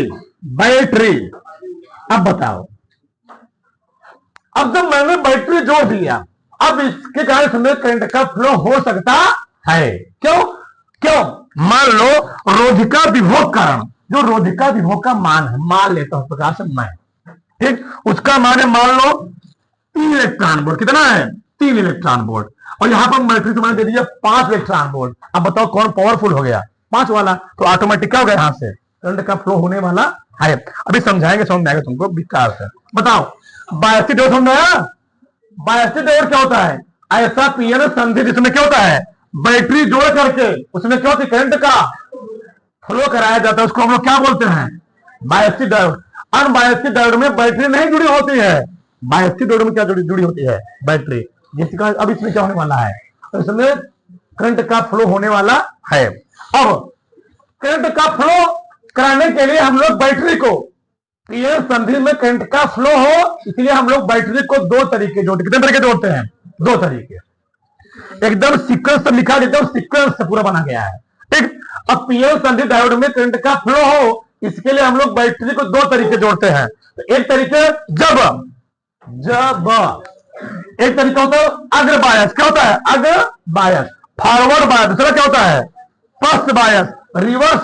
बैटरी, अब बताओ, अब जब मैंने बैटरी जोड़ दिया, अब इसके कारण समय करंट का फ्लो हो सकता है। क्यों, क्यों, मान लो रोधिका विभव कारण, जो रोधिका विभव का मान है, मान लेता हूं प्रकार से मैं, ठीक, उसका मान है मान लो 3 इलेक्ट्रॉन वोल्ट। कितना है, 3 इलेक्ट्रॉन वोल्ट। और यहां पर बैटरी से मैंने दे दिया 5 इलेक्ट्रॉन वोल्ट। अब बताओ कौन पावरफुल हो गया, 5 वाला। तो ऑटोमेटिक क्या हो गया, यहां से करंट का फ्लो होने वाला है। अभी समझाएंगे, समझ में आएगा तुमको विस्तार से। बताओ बायस्ड डायोड समझ आया। बायस्ड डायोड क्या होता है, ऐसा पीएन संधि जिसमें क्या होता है, बैटरी जोड़ करके उसमें क्या होती है, करंट का फ्लो कराया जाता है, उसको हम लोग क्या बोलते हैं, बायस्ड डायोड। अनबायस्ड डायोड में बैटरी नहीं जुड़ी होती है। बायस्ड डायोड में क्या जुड़ी होती है, बैटरी, जिसका अब इसमें क्या होने वाला है, तो इसमें करंट का फ्लो होने वाला है। अब करंट का फ्लो कराने के लिए हम लोग बैटरी को, पीएन संधि में करंट का फ्लो हो, इसलिए हम लोग बैटरी को 2 तरीके जोड़ते। कितने तरीके जोड़ते हैं, 2 तरीके। एकदम सीक्वेंस से लिखा, एकदम सीक्वेंस से पूरा बना गया है, ठीक। अब पीएन संधि डायोड में करंट का फ्लो हो, इसके लिए हम लोग बैटरी को 2 तरीके जोड़ते हैं। तो एक तरीके जब एक तरीका होता है अग्र बायस। क्या होता है, अग्र बायस, फॉरवर्ड बायस। दूसरा क्या होता है, फर्स्ट बायस, रिवर्स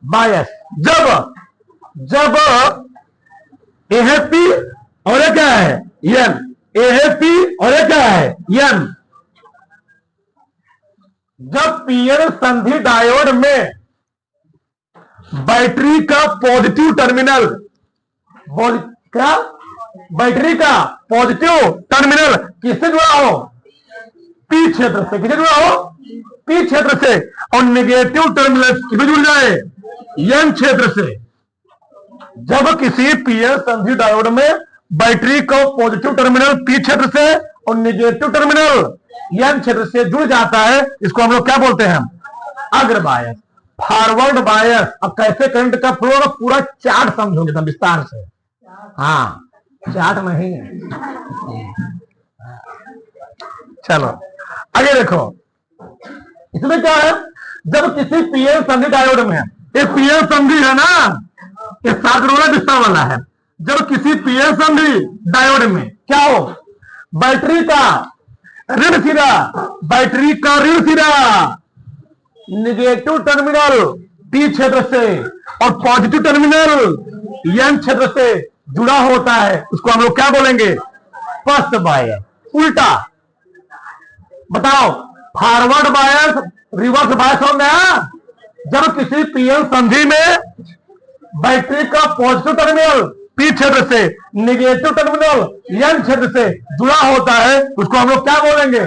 बायस। जब ए है पी और ये क्या है, एन। ए है पी और ये क्या है, एन। जब पीएन संधि डायोड में बैटरी का पॉजिटिव टर्मिनल, क्या, बैटरी का पॉजिटिव टर्मिनल किससे जुड़ा हो, पी क्षेत्र से। किससे जुड़ा हो, पी क्षेत्र से। और नेगेटिव टर्मिनल किससे जुड़ जाए, एन क्षेत्र से। जब किसी पीएन संधि डायोड में बैटरी का पॉजिटिव टर्मिनल पी क्षेत्र से और निगेटिव टर्मिनल एन क्षेत्र से जुड़ जाता है, इसको हम लोग क्या बोलते हैं? अग्र बायस, फॉरवर्ड बायस। अब कैसे करंट का फ्लो होगा पूरा चार्ट समझोगे तुम विस्तार से। हाँ, चार्ट नहीं है। चलो आगे देखो, इसमें क्या है? जब किसी पीएन संधि डायोड में, एक पीएन संधि है ना, ये 7 रोलर दिशा वाला है। जब किसी पीएन संधि डायोड में क्या हो, बैटरी का ऋण सिरा, बैटरी का ऋण सिरा निगेटिव टर्मिनल पी क्षेत्र से और पॉजिटिव टर्मिनल एन क्षेत्र से जुड़ा होता है, उसको हम लोग क्या बोलेंगे? फर्स्ट बायस। उल्टा बताओ, फॉरवर्ड बायस, रिवर्स बायस हो गया। जब किसी पीएन संधि में बैटरी का पॉजिटिव टर्मिनल पी क्षेत्र से निगेटिव टर्मिनल एन क्षेत्र से जुड़ा होता है, उसको हम लोग क्या बोलेंगे?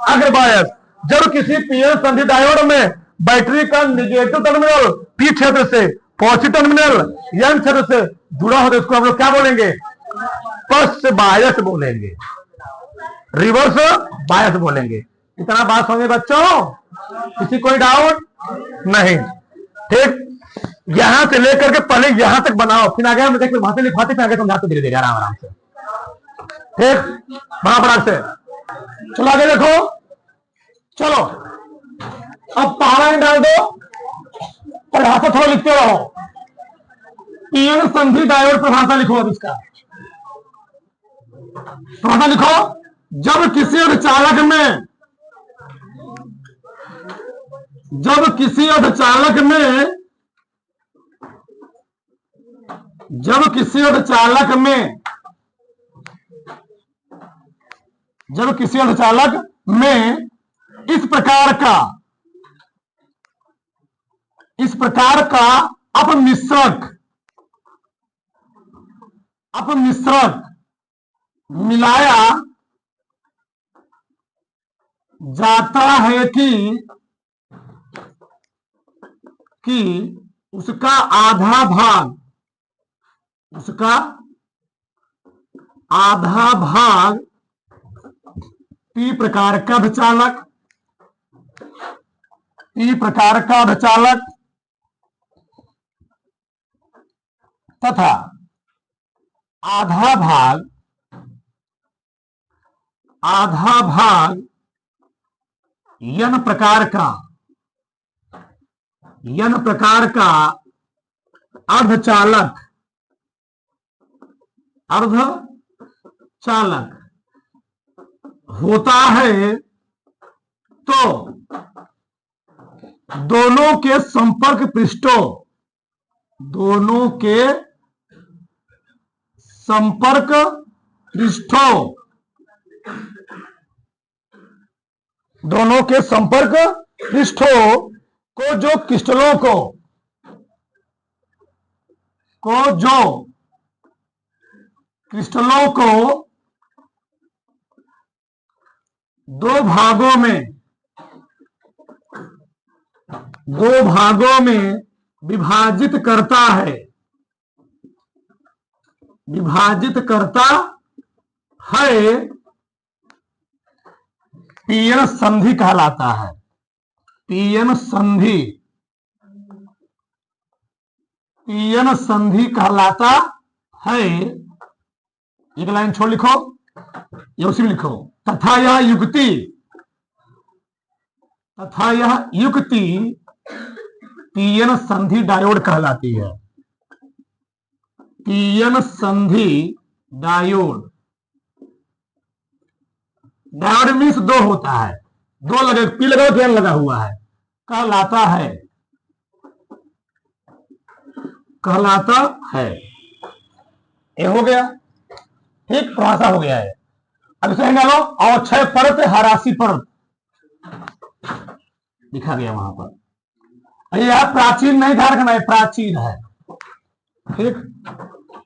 अग्र बायस। जब किसी पीएन संधि डायोड में बैटरी का निगेटिव टर्मिनल पी क्षेत्र से पॉजिटिव टर्मिनल एन क्षेत्र से जुड़ा होता है, उसको हम लोग क्या बोलेंगे? फर्स्ट बायस बोलेंगे, रिवर्स बायस बोलेंगे। इतना बात समझे बच्चों? किसी कोई डाउट नहीं? ठीक, यहां से लेकर के पहले यहां तक बनाओ, फिर आगे हम देखो वहां से लिखवाते फिर आगे समझाते धीरे धीरे आराम आराम से। ठीक, महापराग से चलो आगे देखो। चलो अब पारा डाल दो, परिभाषा थोड़ा लिखते रहो। पीएन संधि डायोड परिभाषा लिखो। अब इसका परिभाषा लिखो। जब किसी अर्धचालक में, जब किसी अर्धचालक में, जब किसी अर्धचालक में, जब किसी अर्धचालक में इस प्रकार का, इस प्रकार का अपमिश्रक, अपमिश्रक मिलाया जाता है कि उसका आधा भाग, उसका आधा भाग पी प्रकार का अर्धचालक, पी प्रकार का अर्धचालक तथा आधा भाग, आधा भाग एन प्रकार का, एन प्रकार का अर्धचालक, अर्धचालक होता है, तो दोनों के संपर्क पृष्ठों, दोनों के संपर्क पृष्ठों, दोनों के संपर्क पृष्ठों को जो क्रिस्टलों को जो क्रिस्टलों को दो भागों में विभाजित करता है, विभाजित करता है, पीएन संधि कहलाता है। पीएन संधि, पीएन संधि कहलाता है। एक लाइन छोड़ लिखो, ये उसी में लिखो। तथा यह युक्ति, तथा यह युक्ति पीएन संधि डायोड कहलाती है। पीएन संधि डायोड, डायोड मीन्स दो होता है, दो लगे, पी लगा तो एन लगा हुआ है, कहलाता है, कहलाता है। ये हो गया, ठीक, परिभाषा हो गया है। अब इसे डालो, अवक्षय परत, हरासी परत लिखा गया वहां पर। यह प्राचीन नहीं ध्यान रखना है, प्राचीन है, ठीक।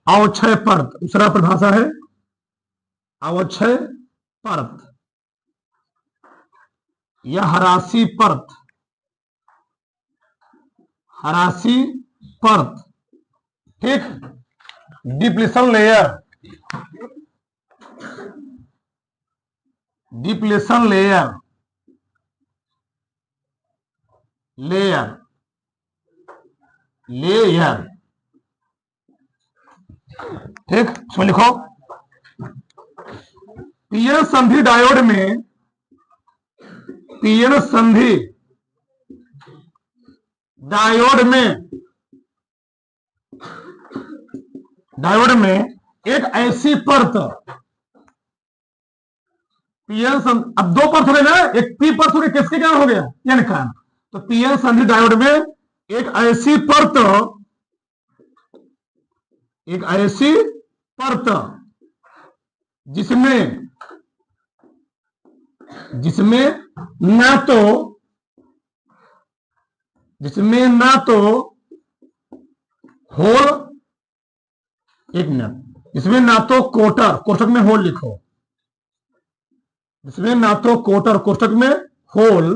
अवक्षय परत दूसरा परिभाषा है, अवक्षय परत, यह हरासी परत, हरासी परत, ठीक। Depletion layer, depletion layer, layer, layer. ठीक, इसमें लिखो पीएन संधि डायोड में, पीएन संधि डायोड में, डायोड में एक ऐसी परत, पीएन अब दो परत हो गए, एक पी परत हो गई, किसके कारण हो गया, एन कारण। तो पीएन संधि डायोड में एक ऐसी परत, एक ऐसी परत जिसमें, जिसमें ना तो, जिसमें ना तो होल, एक मिनट, इसमें ना तो कोटर, कोष्ठक में होल लिखो, इसमें ना तो कोटर कोष्ठक में होल,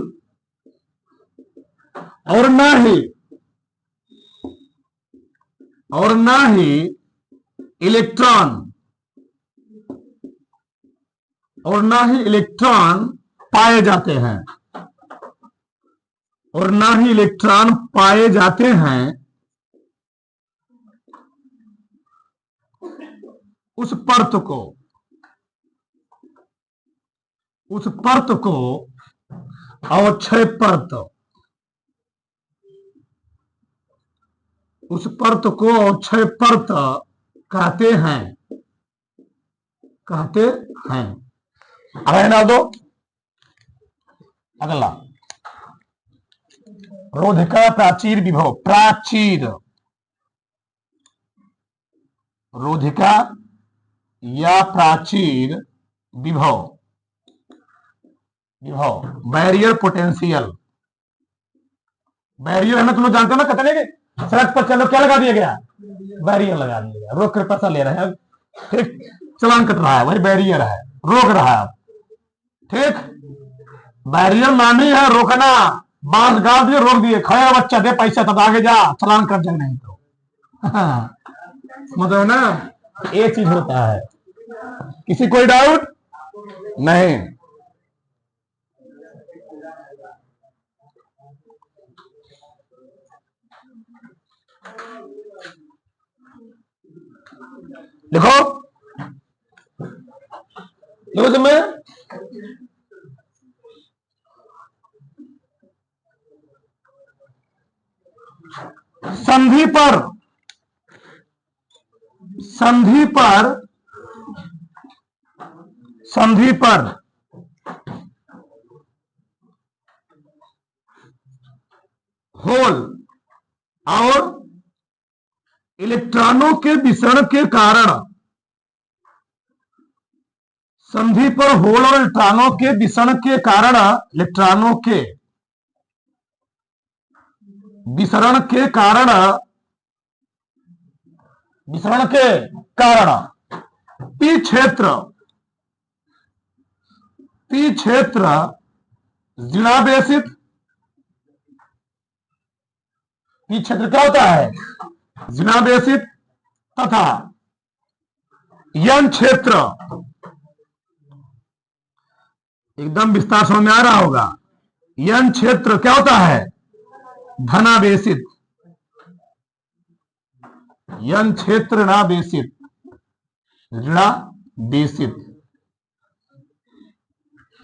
और ना ही, और ना ही इलेक्ट्रॉन, और ना ही इलेक्ट्रॉन पाए जाते हैं, और ना ही इलेक्ट्रॉन पाए जाते हैं उस परत को, उस परत को अवक्षय परत, उस परत को अवक्षय परत कहते हैं, कहते हैं। अगला डाल दो, अगला रोधिका प्राचीर विभव, प्राचीर, रोधिका या प्राचीर विभव, विभव बैरियर पोटेंशियल, बैरियर है ना, तुम लोग जानते हो ना, कहते नहीं कि सड़क पर चलो क्या लगा दिया गया, बैरियर लगा दिया गया, रोक कर पैसा ले रहे हैं, ठीक, चलान कट रहा है, वही बैरियर है, रोक रहा है, ठीक। बैरियर मानी है रोकना, बांस गाड़ दिए, रोक दिए, खाया बच्चा दे पैसा तब आगे जा, चलान कट जाए, नहीं तो मतलब ना, एक चीज होता है। किसी कोई डाउट नहीं? देखो देखो तुम्हें संधि पर, संधि पर, संधि पर होल और इलेक्ट्रॉनों के विसरण के कारण, संधि पर होल और इलेक्ट्रॉनों के विसरण के कारण, इलेक्ट्रॉनों के विसरण के कारण, विसरण के कारण पी क्षेत्र, पी क्षेत्र ऋणावेशित, पी क्षेत्र क्या होता है, ऋणावेशित, तथा यन क्षेत्र, एकदम विस्तार समझ में आ रहा होगा, यन क्षेत्र क्या होता है, धनावेशित, यन क्षेत्र ऋणावेशित, ऋणावेशित,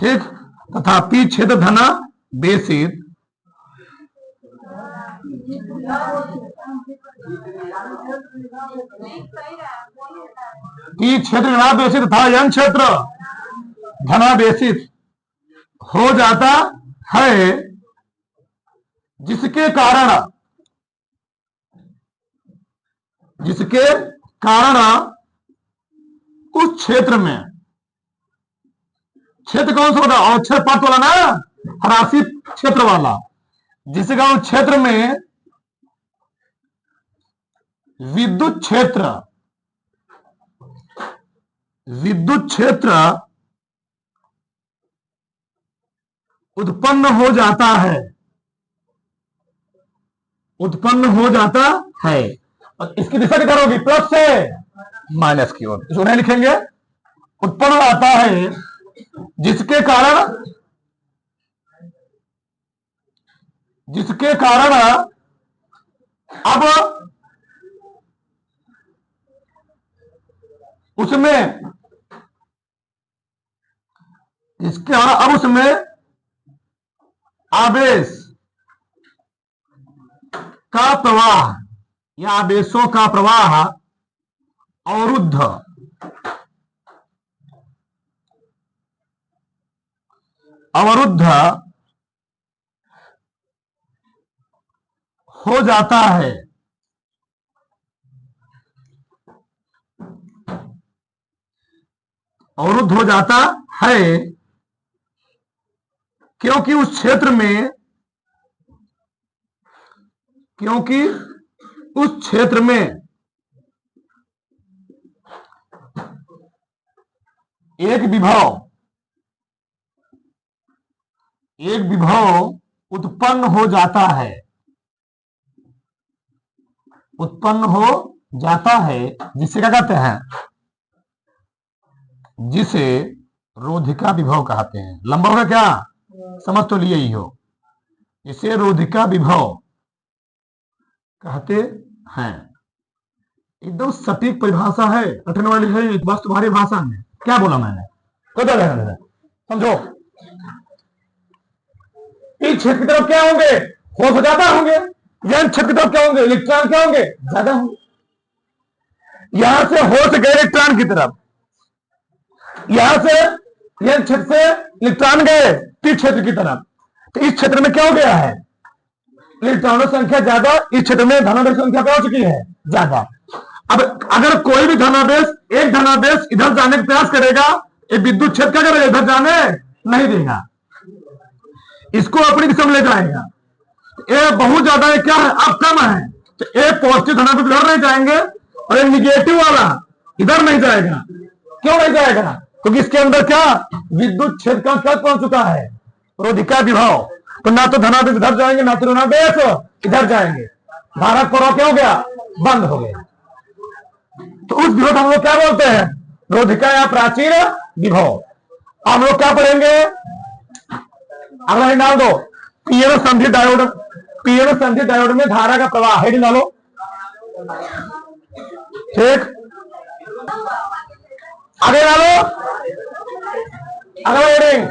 ठीक, तथा पी क्षेत्र धनावेशित, पी क्षेत्र ऋणावेशित तथा यन क्षेत्र धनावेशित हो जाता है, जिसके कारण, जिसके कारण उस क्षेत्र में, क्षेत्र कौन सा होता है, अवक्षय परत वाला ना, ह्रासित क्षेत्र वाला, जिसका उस क्षेत्र में विद्युत क्षेत्र, विद्युत क्षेत्र उत्पन्न हो जाता है, उत्पन्न हो जाता है। और इसकी दिशा किधर होगी, प्लस से, माइनस की ओर, इसको नहीं लिखेंगे। उत्पन्न आता है जिसके कारण अब उसमें आवेश का प्रवाह या आवेशों का प्रवाह अवरुद्ध हो जाता है। अवरुद्ध हो जाता है क्योंकि उस क्षेत्र में एक विभव उत्पन्न हो जाता है जिसे क्या कहते हैं, जिसे रोधिका विभव कहते हैं। लंबा होगा क्या, समझ तो लिए ही हो। इसे रोधिका विभव कहते हैं। एकदम सटीक परिभाषा है, कठिन वाली है, बस तुम्हारी भाषा में। क्या बोला मैंने, समझो। इस क्षेत्र की तरफ क्या होंगे, होश ज्यादा होंगे। यह क्षेत्र की तरफ क्या होंगे, इलेक्ट्रॉन क्या होंगे, ज्यादा होंगे। यहां से होश गए इलेक्ट्रॉन की तरफ, यहां से यह क्षेत्र से इलेक्ट्रॉन गए इस क्षेत्र की तरफ, तो इस क्षेत्र में क्या हो गया है, इलेक्ट्रॉनों की संख्या ज्यादा, इस क्षेत्र में धनावेश संख्या क्या हो चुकी है, ज्यादा। अब अगर कोई भी एक धनावेश इधर जाने का प्रयास करेगा, ये विद्युत क्षेत्र क्या करेगा, इधर जाने नहीं देगा, इसको अपनी दिशा में ले जाएगा। ये बहुत ज्यादा क्या है, अब कम है, तो एक पॉजिटिव धनावेश इधर नहीं जाएंगे और एक निगेटिव वाला इधर नहीं जाएगा। क्यों नहीं जाएगा, क्योंकि इसके अंदर क्या विद्युत क्षेत्र का क्या पहुंच चुका है, रोधिका विभव। तो ना तो धनावेश इधर जाएंगे, ना तो ऋणावेश इधर जाएंगे, धारक प्रवाह क्या हो गया, बंद हो गया। तो उस विभव हम लोग क्या बोलते हैं, रोधिका या प्राचीर विभव। हम लोग क्या पढ़ेंगे, अगला हेड डाल दो, पीएन संधि डायोड में धारा का प्रवाह, हेड डालो। ठीक, आगे डालो, अगला हेडिंग,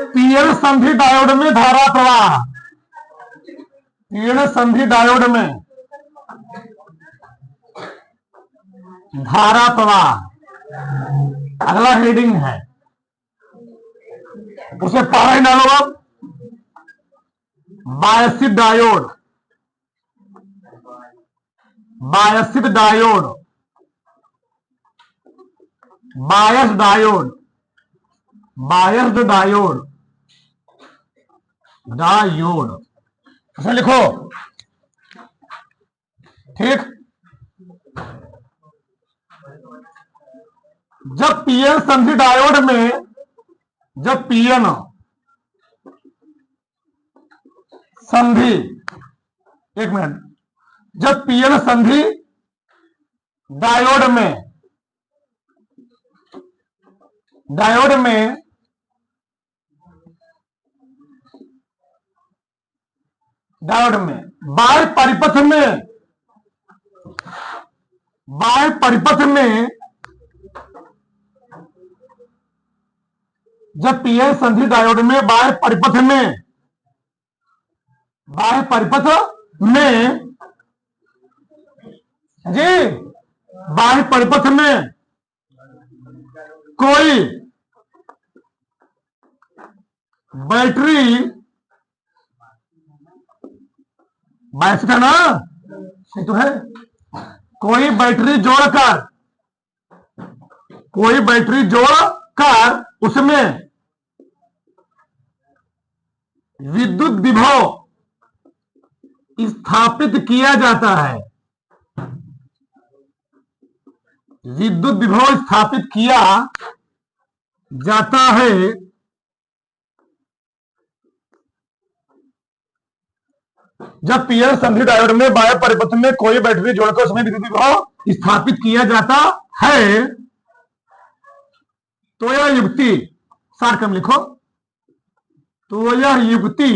पीएन संधि डायोड में धारा प्रवाह, पीएन संधि डायोड में धारा प्रवाह, अगला हेडिंग है, उसे पारा ही डालो। अब बायसिक डायोड, बायस्ड डायोड, ऐसा लिखो। ठीक, जब पीएन संधि डायोड में, जब पीएन संधि, एक मिनट, जब पीएन संधि डायोड में बाह्य परिपथ में जब पीएन संधि डायोड में बाह्य परिपथ में कोई बैटरी, बायस्ड है ना, सही तो है, कोई बैटरी जोड़कर उसमें विद्युत विभव स्थापित किया जाता है, विद्युत विभव स्थापित किया जाता है। जब पीएन संधि डायोड में बाह्य परिपथ में कोई बैटरी जोड़कर उसमें विद्युत विभव स्थापित किया जाता है तो यह युक्ति, सारकम लिखो, तो यह युक्ति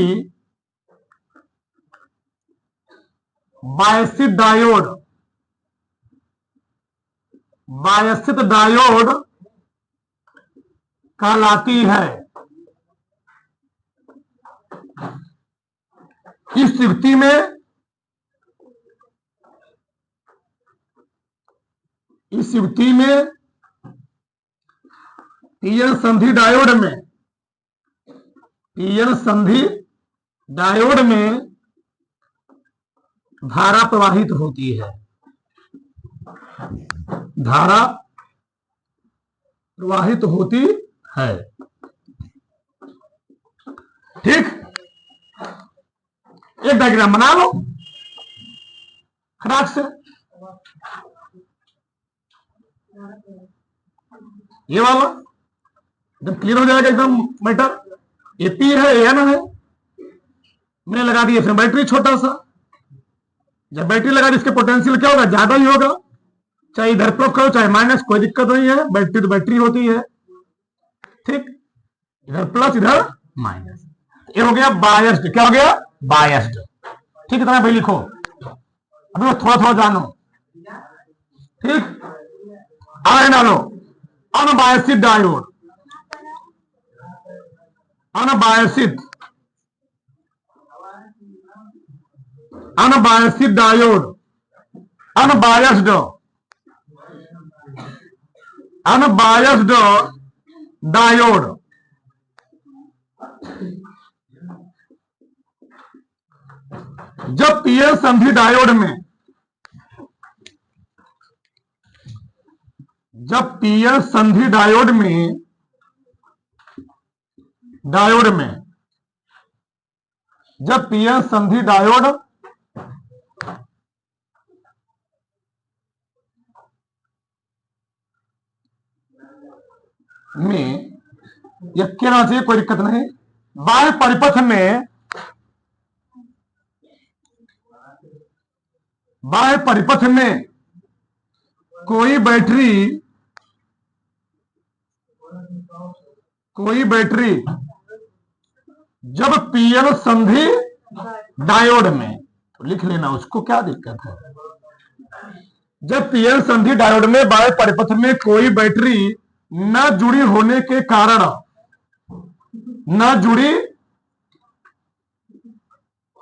बायस्थित डायोड कहलाती है। इस युक्ति में पीएन संधि डायोड में धारा प्रवाहित होती है, धारा प्रवाहित होती है। ठीक, एक डायग्राम बना लो खराक से। ये वाला एकदम क्लियर हो जाएगा, एकदम मैटर। ये पी है, एन है, मैंने लगा दिया इसमें बैटरी छोटा सा। जब बैटरी लगा दी इसके पोटेंशियल क्या होगा, ज्यादा ही होगा, चाहे इधर प्लस करो चाहे माइनस, कोई दिक्कत नहीं है, बैटरी तो बैटरी होती है। ठीक, इधर प्लस इधर माइनस, ये हो गया बायस्ड। क्या हो गया, बायस्ड। ठीक, इतना भाई लिखो, अभी थोड़ा थोड़ा जानो। ठीक, आगे डालो, अनबायसित डायोड, अनबायसित डायोड, अनबायस्ड डायोड। जब पीएन संधि डायोड में, जब पीएन संधि डायोड में जब पीएन संधि डायोड में, यह कहना चाहिए कोई दिक्कत नहीं, बाह्य परिपथ में, बाह्य परिपथ में कोई बैटरी जब पीएन संधि डायोड में, तो लिख लेना उसको, क्या दिक्कत है। जब पीएन संधि डायोड में बाह्य परिपथ में कोई बैटरी न जुड़ी होने के कारण, न जुड़ी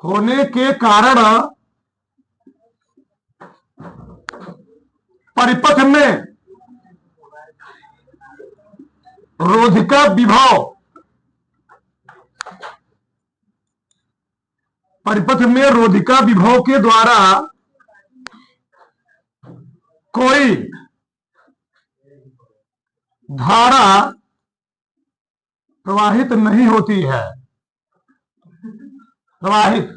होने के कारण परिपथ में रोधिका विभव, परिपथ में रोधिका विभव के द्वारा कोई धारा प्रवाहित नहीं होती है, प्रवाहित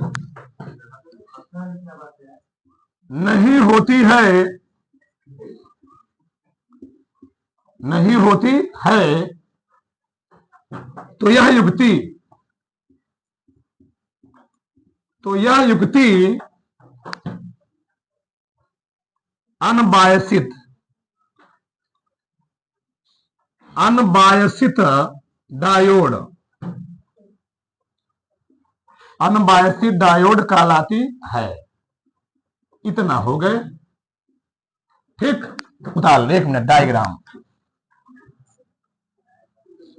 नहीं होती है, नहीं होती है, तो यह युक्ति अनबायसित डायोड कहलाती है। इतना हो गए। ठीक, उतार एक मिनट,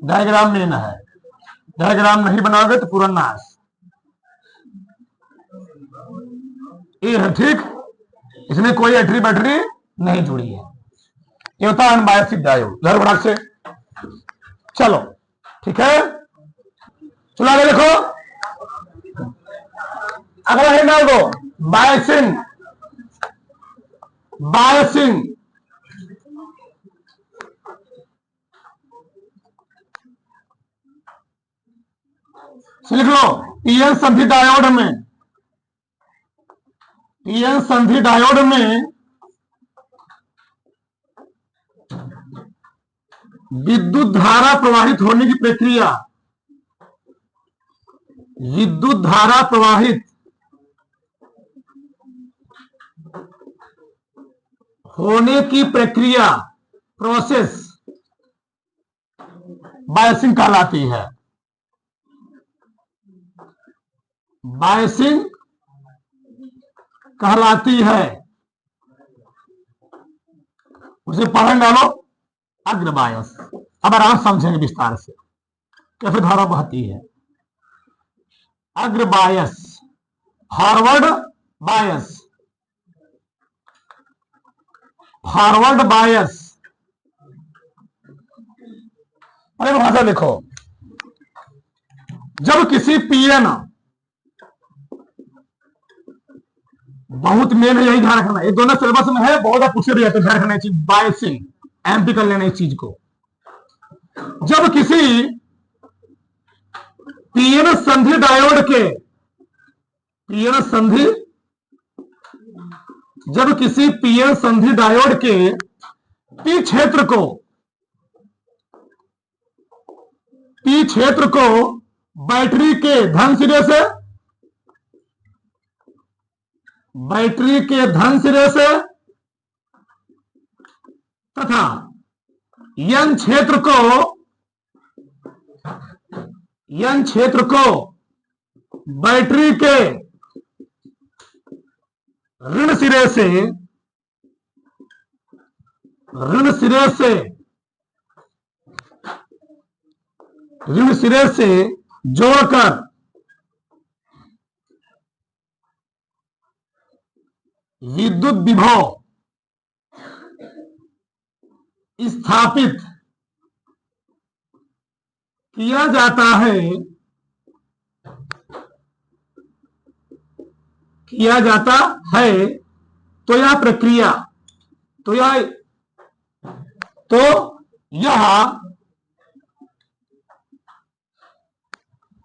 डायग्राम लेना है, डायग्राम नहीं बनाओगे तो पूरा नाश। ये है, ठीक, इसमें कोई बैटरी नहीं जुड़ी है। ये होता है अनबायसित डायोड, घर बड़ा से। चलो ठीक है, चलो आगे देखो, अगला है डाल दो, बायसिंग। लिख लो, पीएन संधि डायोड में विद्युत धारा प्रवाहित होने की प्रक्रिया, विद्युत धारा प्रवाहित होने की प्रक्रिया, प्रोसेस, बायसिंग कहलाती है। बायसिंग कहलाती है। उसे पढ़ डालो, अग्रबायस। अब आराम समझेंगे विस्तार से कैसे धारा बहती है। अग्रबायस, फॉरवर्ड बायस, फॉरवर्ड बायस। अरे भाषा लिखो, जब किसी पीएन, बहुत मेन है, यही ध्यान रखना, ये दोनों सिलेबस में है, बहुत पूछे भी जाते, ध्यान रखना चाहिए। बायसिंग एमपी कर लेना इस चीज को। जब किसी पीएन संधि डायोड के, पीएन संधि, जब किसी पीएन संधि डायोड के पी क्षेत्र को, पी क्षेत्र को बैटरी के धन सिरे से, बैटरी के धन सिरे से तथा यन क्षेत्र को, यन क्षेत्र को बैटरी के ऋण सिरे से, ऋण सिरे से, ऋण सिरे से जोड़कर विद्युत विभव स्थापित किया जाता है, किया जाता है, तो यह प्रक्रिया, तो यह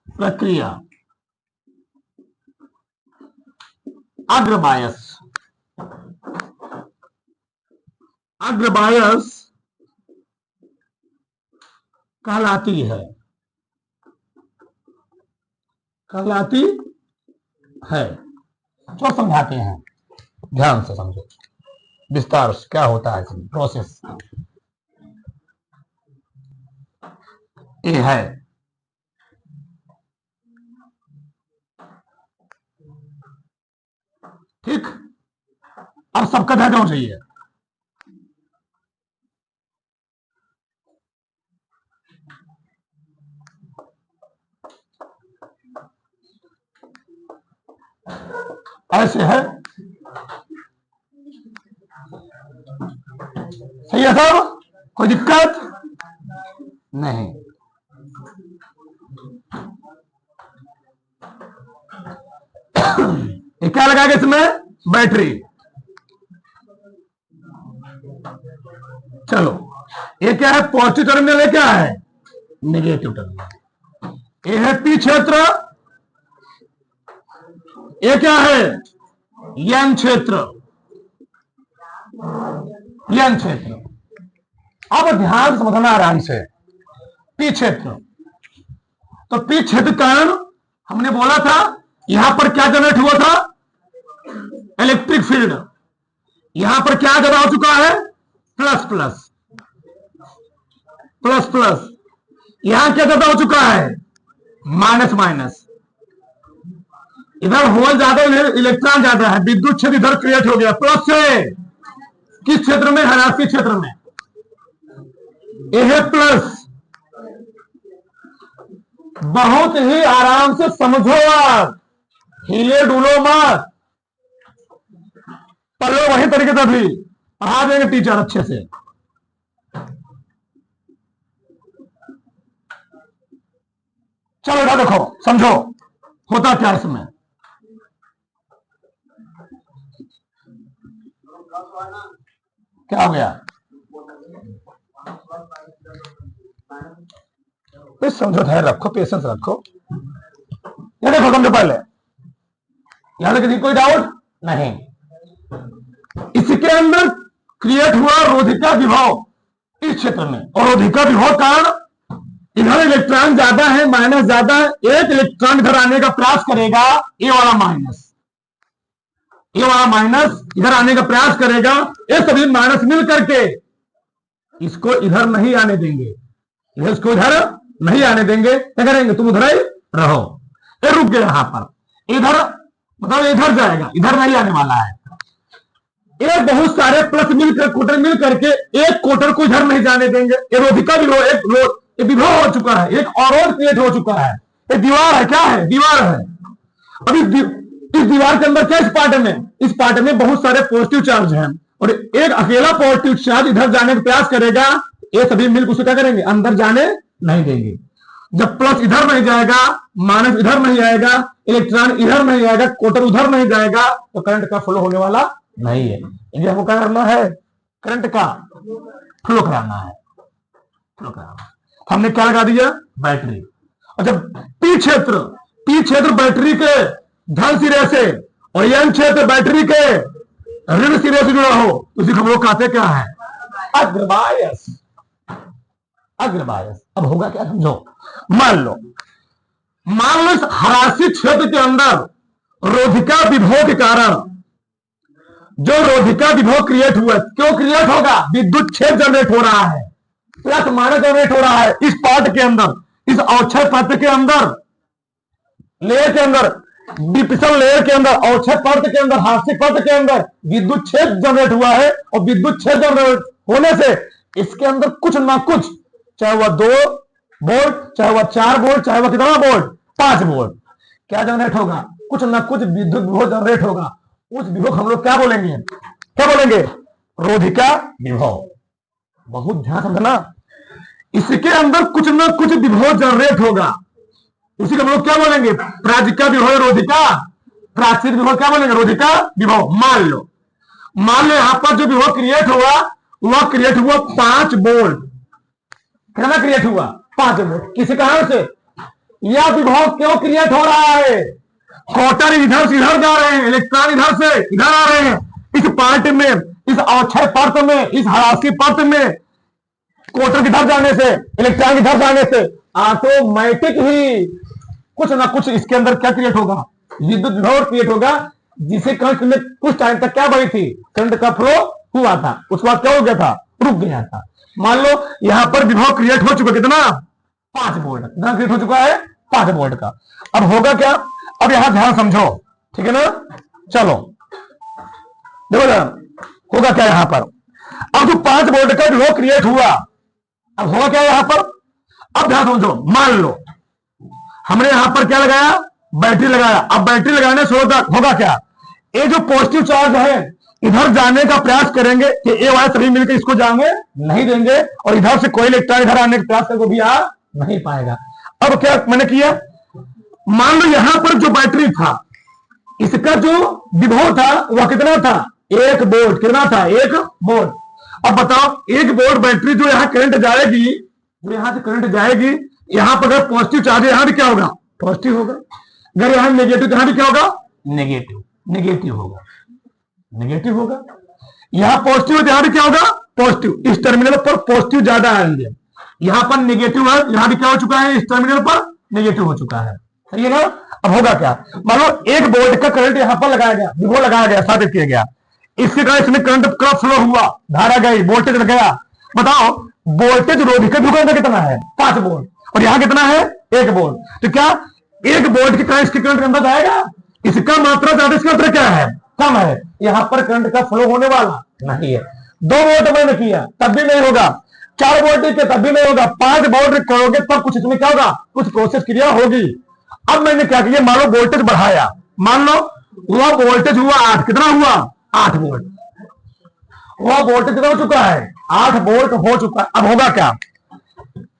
प्रक्रिया अग्रबायस, अग्रबायस कहलाती है, कहलाती है। तो समझाते हैं, ध्यान से समझो विस्तार से क्या होता है इसमें प्रोसेस। ये है ठीक। अब सबका ध्यान होना चाहिए। ऐसे है, सही है सब, कोई दिक्कत नहीं। ये क्या लगाएगा इसमें, बैटरी। चलो, ये क्या है, पॉजिटिव टर्मिनल है, क्या है नेगेटिव टर्मिनल। ये है पी क्षेत्र, ये क्या है यन क्षेत्र, यन क्षेत्र। अब ध्यान से समझना आराम से, पी क्षेत्र। तो पी क्षेत्र कारण हमने बोला था यहां पर क्या जनरेट हुआ था, इलेक्ट्रिक फील्ड। यहां पर क्या ज्यादा हो चुका है, प्लस प्लस, प्लस प्लस। यहां क्या ज्यादा हो चुका है, माइनस माइनस। इधर होल ज्यादा, इलेक्ट्रॉन ज्यादा है, विद्युत क्षेत्र इधर क्रिएट हो गया प्लस से। किस क्षेत्र में, हरासी क्षेत्र में। यह प्लस, बहुत ही आराम से समझो आप, हिले डुलो मत, पढ़ो वही तरीके से भी पढ़ा देंगे टीचर अच्छे से। चलो इधर देखो, समझो होता क्या इसमें। क्या हो गया, समझो, धैर्य रखो, पेशेंस रखो। ये देखो समझो पहले, यहां तक किसी कोई डाउट नहीं। इसके अंदर क्रिएट हुआ रोधिका विभव इस क्षेत्र में, और रोधिका विभव कारण इधर इलेक्ट्रॉन ज्यादा है, माइनस ज्यादा है। एक इलेक्ट्रॉन इधर आने का प्रयास करेगा, ये वाला माइनस, ये वाला माइनस इधर आने का प्रयास करेगा, ये सभी माइनस मिल करके इसको इधर नहीं आने देंगे, इसको इधर नहीं आने देंगे। क्या करेंगे, तुम उधर ही रहो। ये रुक गया यहाँ पर, इधर मतलब इधर जाएगा, इधर नहीं आने वाला है। एक बहुत सारे प्लस मिलकर कोटर मिल करके एक कोटर को इधर नहीं जाने देंगे। ये रोधिका विभव, एक विभव हो चुका है, एक अवरोध क्रिएट हो चुका है। ये दीवार है, क्या है, दीवार है। अभी इस दीवार के अंदर क्या, इस पार्ट में बहुत सारे पॉजिटिव चार्ज हैं और एक अकेला पॉजिटिव चार्ज इधर जाने का प्रयास करेगा, ये सभी मिलकर उसे क्या करेंगे, अंदर जाने नहीं देंगे। जब प्लस इधर नहीं जाएगा, माइनस इधर नहीं आएगा, इलेक्ट्रॉन इधर नहीं आएगा, कोटर उधर नहीं जाएगा, तो करंट का फ्लो होने वाला नहीं है। इसलिए हमको क्या करना है, करंट का फ्लो कराना है, फ्लो कराना। हमने क्या लगा दिया, बैटरी। और जब पी क्षेत्र बैटरी के धन सिरे से और एन क्षेत्र बैटरी के ऋण सिरे से जुड़ा हो, उसी को हम लोग कहते क्या है, अग्रबायस। अग्रबायस। अब होगा क्या, समझो। मान लो इस हरासी क्षेत्र के अंदर रोधिका विभव के कारण जो रोधिका विभव क्रिएट हुआ, क्यों क्रिएट होगा, विद्युत क्षेत्र जनरेट हो रहा है, प्लस माइनस जनरेट हो रहा है इस पार्ट के अंदर, इस अवक्षय पात्र के अंदर, लेयर के अंदर, डिप्रेशन लेयर के अंदर, अवक्षय पात्र के अंदर, हार्सिक पात्र के अंदर विद्युत क्षेत्र जनरेट हुआ है। और विद्युत क्षेत्र जनरेट होने से इसके अंदर कुछ ना कुछ, चाहे वह 2 वोल्ट, चाहे वह 4 वोल्ट, चाहे वह कितना वोल्ट, 5 वोल्ट, क्या जनरेट होगा, कुछ ना कुछ विद्युत विभव जनरेट होगा। उस विभव हम लोग क्या बोलेंगे, रोधिका विभव। बहुत ध्यान समझना, इसके अंदर कुछ ना कुछ विभव जनरेट होगा, उसी को हम लोग क्या बोलेंगे, प्राजिका विभव, रोधिका प्राचीर विभव क्या बोलेंगे, रोधिका विभव। मान लो यहां पर जो विभव क्रिएट हुआ वह क्रिएट हुआ 5 वोल्ट। कितना क्रिएट हुआ, 5 वोल्ट। किसी कारण से यह विभव क्यों क्रिएट हो रहा है, कोटर इधर से इधर जा रहे हैं, इलेक्ट्रॉन इधर से इधर आ रहे हैं, इस पार्ट में, इस अवक्षय पर्त में, इस हरासी पर्त में कोटर किधर जाने से, इलेक्ट्रॉन किधर जाने से ऑटोमेटिक ही कुछ ना कुछ इसके अंदर क्या क्रिएट होगा, विद्युत विभव क्रिएट होगा, जिसे करंट में कुछ टाइम तक क्या बनी थी, करंट का फ्लो हुआ था, उसके बाद क्या हो गया था, रुक गया था। मान लो यहां पर विभव क्रिएट हो चुका, कितना, 5 वोल्ट, कितना क्रिएट हो चुका है, 5 वोल्ट का। अब होगा क्या, अब यहां ध्यान समझो, ठीक है ना, चलो देखो ना होगा क्या यहां पर। अब जो 5 वोल्ट का विभव क्रिएट हुआ, अब होगा क्या यहां पर, अब ध्यान समझो। मान लो हमने यहां पर क्या लगाया, बैटरी लगाया। अब बैटरी लगाने से होगा क्या, ये जो पॉजिटिव चार्ज है इधर जाने का प्रयास करेंगे कि ये वाले सभी मिलकर इसको जाने नहीं देंगे, और इधर से कोई इलेक्ट्रॉन इधर आने का प्रयास करके भी आ नहीं पाएगा। अब क्या मैंने किया, मान लो यहां पर जो बैटरी था इसका जो विभव था वह कितना था, 1 वोल्ट। कितना था, 1 वोल्ट। अब बताओ 1 वोल्ट बैटरी जो यहां करंट जाएगी, जो यहां से करंट जाएगी, यहां पर अगर पॉजिटिव चार्ज है, यहां भी क्या होगा, पॉजिटिव होगा। अगर यहां नेगेटिव, यहां भी क्या होगा, नेगेटिव होगा, नेगेटिव होगा। यहां पॉजिटिव है, यहां भी क्या होगा, पॉजिटिव। इस टर्मिनल पर पॉजिटिव ज्यादा आएंगे, यहां पर नेगेटिव है, यहां भी क्या हो चुका है, इस टर्मिनल पर नेगेटिव हो चुका है, सही है ना। अब होगा क्या, मान लो 1 वोल्ट का करंट यहां पर लगाया गया, विभव लगाया गया, स्थापित किया गया, इसके कारण इसमें करंट का फ्लो हुआ, धारा गई, वोल्टेज गया। बताओ वोल्टेज रोधिका विभव का कितना है, 5 वोल्ट, और यहां कितना है, 1 वोल्ट। तो क्या 1 वोल्ट के कारण इसके करंट के अंदर जाएगा, इसका मात्रा ज्यादा, इसका मात्रा क्या है, कम है, यहां पर करंट का फ्लो होने वाला नहीं है। 2 वोल्ट मैंने किया तब भी नहीं होगा, 4 वोल्ट के तब भी नहीं होगा, 5 वोल्ट करोगे तब कुछ इसमें क्या होगा, कुछ प्रोसेस क्रिया होगी। अब मैंने क्या किया, मान लो वोल्टेज बढ़ाया, मान लो वह वोल्टेज हुआ 8, कितना हुआ, 8 वोल्ट। वह वोल्टेज कितना हो चुका है, 8 वोल्ट हो चुका है। अब होगा क्या,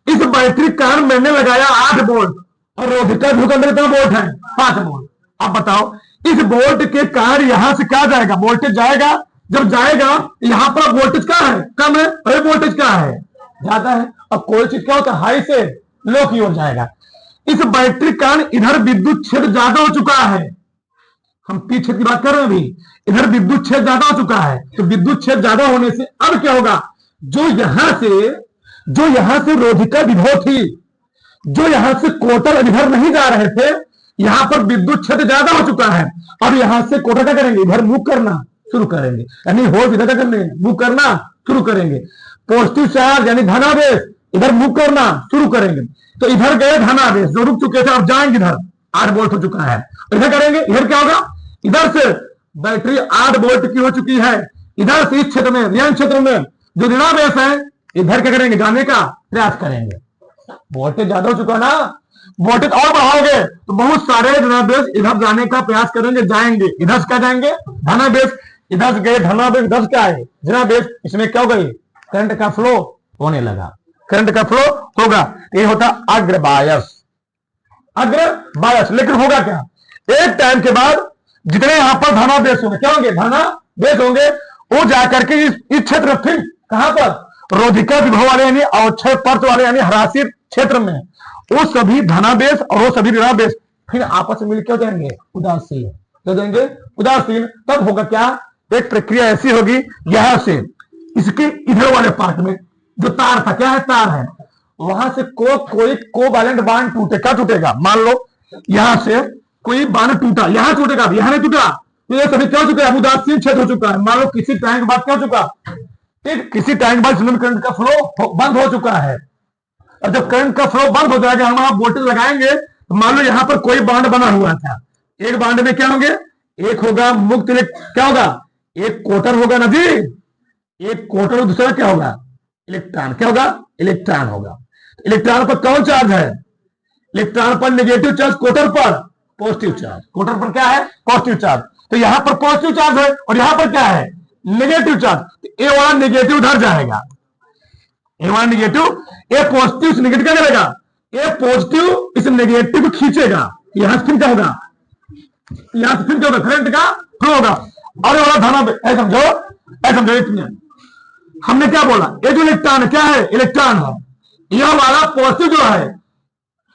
इस बैटरी कारण मैंने लगाया 8 वोल्ट, और रोधिका विभव के अंदर कितना वोल्ट है, 5 वोल्ट। अब बताओ इस वोल्ट के कारण यहां से क्या जाएगा, वोल्टेज जाएगा। जब जाएगा यहां पर वोल्टेज क्या है, कम है, और वोल्टेज क्या है, ज्यादा है। अब कोई चीज क्या होता है, हाई से लो की ओर जाएगा। इस बैटरी कारण इधर विद्युत क्षेत्र ज्यादा हो चुका है, हम पी क्षेत्र की बात कर रहे हैं अभी, इधर विद्युत क्षेत्र ज्यादा हो चुका है। तो विद्युत क्षेत्र ज्यादा होने से अब क्या होगा, जो यहां से रोधिका विभव थी, जो यहां से कोटर इधर नहीं जा रहे थे, यहां पर विद्युत क्षेत्र ज्यादा हो चुका है। अब यहां से कोटा क्या करेंगे, इधर मूव करना शुरू करेंगे, यानी होल इधर क्या करने मूव करना शुरू करेंगे। पॉजिटिव चार्ज यानी धनावेश इधर मूव करना शुरू करेंगे। तो इधर गए धनावेश जो रुक चुके थे, अब जाएंगे इधर, 8 वोल्ट हो चुका है, इधर करेंगे, इधर क्या होगा, इधर से बैटरी 8 वोल्ट की हो चुकी है, इधर से इस क्षेत्र में ऋण क्षेत्र में जो ऋणावेश है इधर क्या करेंगे, जाने का प्रयास करेंगे। वोल्टेज ज्यादा हो चुका ना, वोल्टेज और बढ़ाओगे तो बहुत सारे ऋणावेश इधर जाने का प्रयास करेंगे, जाएंगे, इधर से क्या जाएंगे धनावेश, इधर से गए धनावेश, इधर से क्या है ऋणावेश, इसमें क्या हो गई करंट का फ्लो होने लगा, करंट का फ्लो होगा। ये होता अग्र बायस, अग्र बायस। लेकिन होगा क्या, एक टाइम के बाद जितने यहां पर धनावेश होंगे, क्या होंगे धनावेश होंगे, वो जाकर के इस क्षेत्र फिर कहां पर रोधिका विभव वाले यानी अवक्षय पर्त वाले यानी हरासी क्षेत्र में वो सभी धनावेश और वो सभी ऋणावेश फिर आपस में मिलकर जाएंगे उदासीन हो जाएंगे, उदासीन। तब होगा क्या, एक प्रक्रिया ऐसी होगी, यहां से इसके इधर वाले पार्ट में जो तार था, क्या है तार है, वहां से कोई कोवैलेंट बांड टूटे, क्या टूटेगा, मान लो यहां से कोई बांड टूटा, यहां टूटेगा, यहां नहीं टूटा, तो ये सभी क्या हो चुका है, उदासीन क्षेत्र हो चुका है। मान लो किसी टाइम के बाद क्या हो चुका, ठीक किसी टाइम के बाद करंट का फ्लो बंद हो चुका है। और जब करंट का फ्लो बंद हो जाएगा, हम वहां वोल्टेज लगाएंगे, तो मान लो यहां पर कोई बांड बना हुआ था, एक बांड में क्या होंगे, एक होगा मुक्त, क्या होगा, एक कोटर होगा ना जी, एक कोटर, दूसरा क्या होगा इलेक्ट्रॉन, क्या होगा इलेक्ट्रॉन होगा। इलेक्ट्रॉन पर कौन चार्ज है, इलेक्ट्रॉन पर नेगेटिव चार्ज, कोटर पर पॉजिटिव चार्ज, कोटर पर क्या है पॉजिटिव चार्ज। तो यहां पर पॉजिटिव चार्ज है और यहां पर क्या है नेगेटिव चार्ज, तो ए वाला नेगेटिव उधर जाएगा, ए वाला नेगेटिव, ए पॉजिटिव से नेगेटिव क्या करेगा, ए पॉजिटिव इस नेगेटिव को खींचेगा, यहां से फिर क्या होगा, यहां से फिर क्या होगा करंट का फ्लो होगा। और ये वाला धना ऐसा समझो, ऐसा समझो, इसमें हमने क्या बोला, ये जो इलेक्ट्रॉन है क्या है इलेक्ट्रॉन है, यह वाला पॉजिटिव जो है,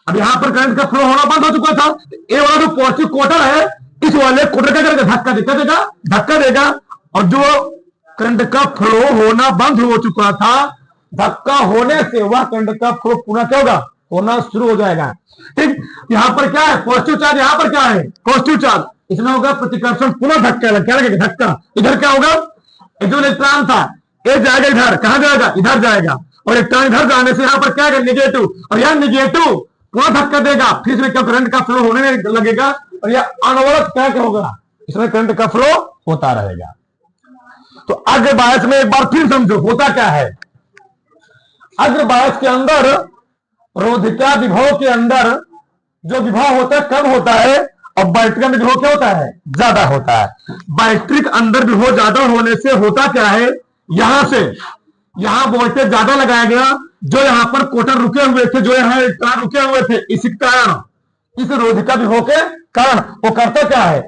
अब यहां पर करंट का फ्लो होना बंद हो चुका था, ये वाला जो पॉजिटिव कोटर है, इस वाले कोटर क्या करेगा, धक्का देगा, धक्का देगा, और जो करंट का फ्लो होना बंद हो चुका था, धक्का होने से वह करंट का फ्लो पुनः क्या होगा होना शुरू हो जाएगा। ठीक, यहां पर क्या है पॉजिटिव चार्ज, यहां पर क्या है पॉजिटिव चार्ज, इसमें होगा प्रतिकर्षण, पुनः धक्का, क्या लगेगा धक्का, इधर क्या होगा, जो इलेक्ट्रॉन था ये जाएगा इधर, कहां जाएगा इधर जाएगा, और इलेक्ट्रॉन इधर जाने से यहां पर क्या है निगेटिव, और यह निगेटिव पुनः धक्का देगा, फिर इसमें क्या करंट का फ्लो होने लगेगा, और यह अनवरत क्या होगा, इसमें करंट का फ्लो होता रहेगा। तो अग्र बायस में एक बार फिर समझो होता क्या है, अग्र बायस के अंदर रोधिका विभव के अंदर जो विभव होता है कम होता है, और बैटरी में विभव क्या होता है ज्यादा होता है। बैटरी के अंदर विभव ज्यादा होने से होता क्या है, यहां से यहां वोल्टेज ज्यादा लगाया गया, जो यहां पर कोटर रुके हुए थे, जो यहां इलेक्ट्रॉन रुके हुए थे, इसी कारण, इस रोधिका विभव के कारण वो करता क्या है,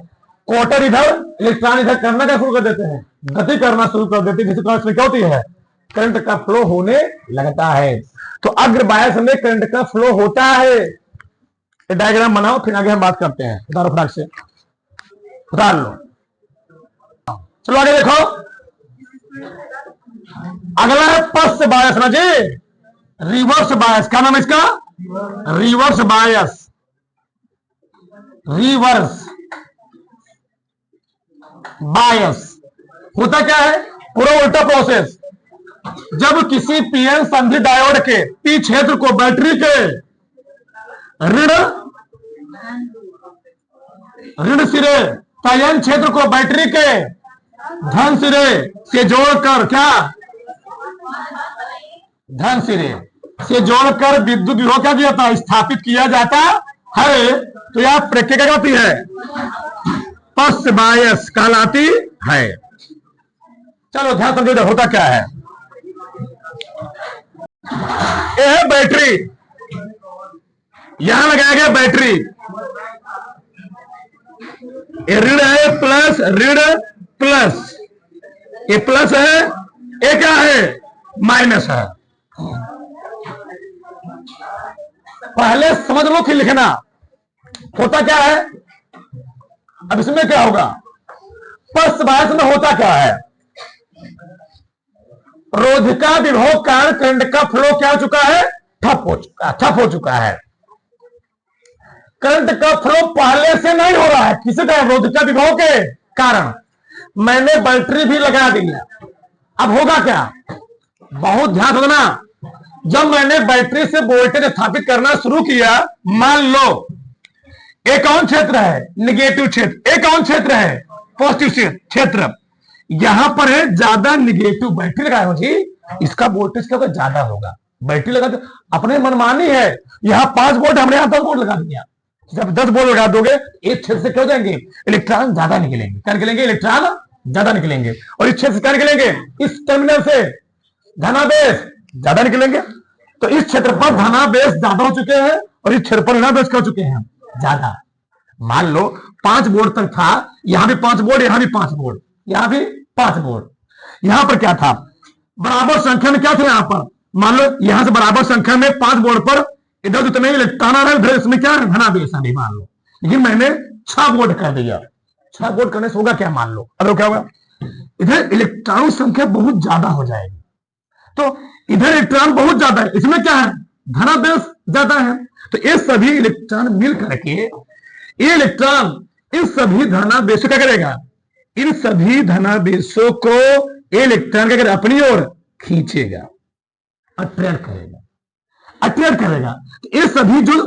कोटर इधर इलेक्ट्रॉन इधर करना क्या शुरू कर देते हैं, गति करना शुरू कर देते हैं, जिसके कारण इसमें क्या होती है करंट का फ्लो होने लगता है। तो अग्र बायस में करंट का फ्लो होता है। डायग्राम बनाओ, फिर आगे हम बात करते हैं, उतारो फटाक से, उतार लो, चलो आगे देखो। अगला है पश्च बायस ना जी, रिवर्स बायस, क्या नाम है इसका, रिवर्स बायस, रिवर्स बायस होता क्या है, पूरा उल्टा प्रोसेस। जब किसी पीएन संधि डायोड के पी क्षेत्र को बैटरी के ऋण सिरे तयन क्षेत्र को बैटरी के धन सिरे से जोड़कर, क्या धन सिरे से जोड़कर विद्युत विभव क्या किया जाता है, स्थापित किया जाता है। तो यह प्रक्रिया क्या होती है, पश्च बायस कहलाती है। चलो ध्यान समझिए होता क्या है, यह है बैटरी, यहां लगाया गया बैटरी, ये ऋण है प्लस, ऋण प्लस, ये प्लस है, ये क्या है माइनस है। पहले समझ लो फिर लिखना होता क्या है। अब इसमें क्या होगा, पश्च बायस में होता क्या है, रोधिका विभव कारण करंट का फ्लो क्या हो चुका है, ठप हो चुका है। करंट का फ्लो पहले से नहीं हो रहा है, किसी का अवरोधकता विभव के कारण। मैंने बैटरी भी लगा दिया, अब होगा क्या, बहुत ध्यान रखना। जब मैंने बैटरी से वोल्टेज स्थापित करना शुरू किया, मान लो एक कौन क्षेत्र है, निगेटिव क्षेत्र, एक कौन क्षेत्र है, पॉजिटिव क्षेत्र। यहां पर है ज्यादा निगेटिव, बैटरी लगाए हो जी, इसका वोल्टेज क्या होगा, ज्यादा होगा। बैटरी लगा दो, अपने मनमानी है, यहां 5 वोल्ट, हमने यहां 10 वोल्ट लगा दिया। जब 10 वोल्ट लगा दोगे एक क्षेत्र से क्या हो जाएंगे, इलेक्ट्रॉन ज्यादा निकलेंगे। क्या निकलेंगे, इलेक्ट्रॉन ज्यादा निकलेंगे। और इस क्षेत्र से क्या निकलेंगे, इस टर्मिनल से धनावेश ज्यादा निकलेंगे। तो इस क्षेत्र पर धनावेश ज्यादा हो चुके हैं और इस क्षेत्र पर ऋणावेश क्या हो चुके हैं, ज्यादा। मान लो 5 वोल्ट तक था, यहां भी 5 वोल्ट, यहां भी 5 वोल्ट, यहां भी 5 वोल्ट। यहां पर क्या था, बराबर संख्या में क्या था, यहां पर मान लो यहां से बराबर संख्या में 5 वोल्ट पर इधर जितने इलेक्ट्रॉन आ रहे हैं, इसमें क्या है, धनावेश है, मान लो। लेकिन मैंने 6 वोल्ट कर दिया, 6 वोल्ट करने से होगा क्या, मान लो अब क्या होगा, इधर इलेक्ट्रॉन संख्या बहुत ज्यादा हो जाएगी। तो इधर इलेक्ट्रॉन बहुत ज्यादा है, इसमें क्या है, धनावेश ज्यादा है। तो ये सभी इलेक्ट्रॉन मिल करके ये इलेक्ट्रॉन इन सभी धनावेशों क्या करेगा, इन सभी धनावेशों को इलेक्ट्रॉन क्या करेगा, अपनी ओर खींचेगा, अट्रैक्ट करेगा, अट्रैक्ट करेगा। तो ये सभी जो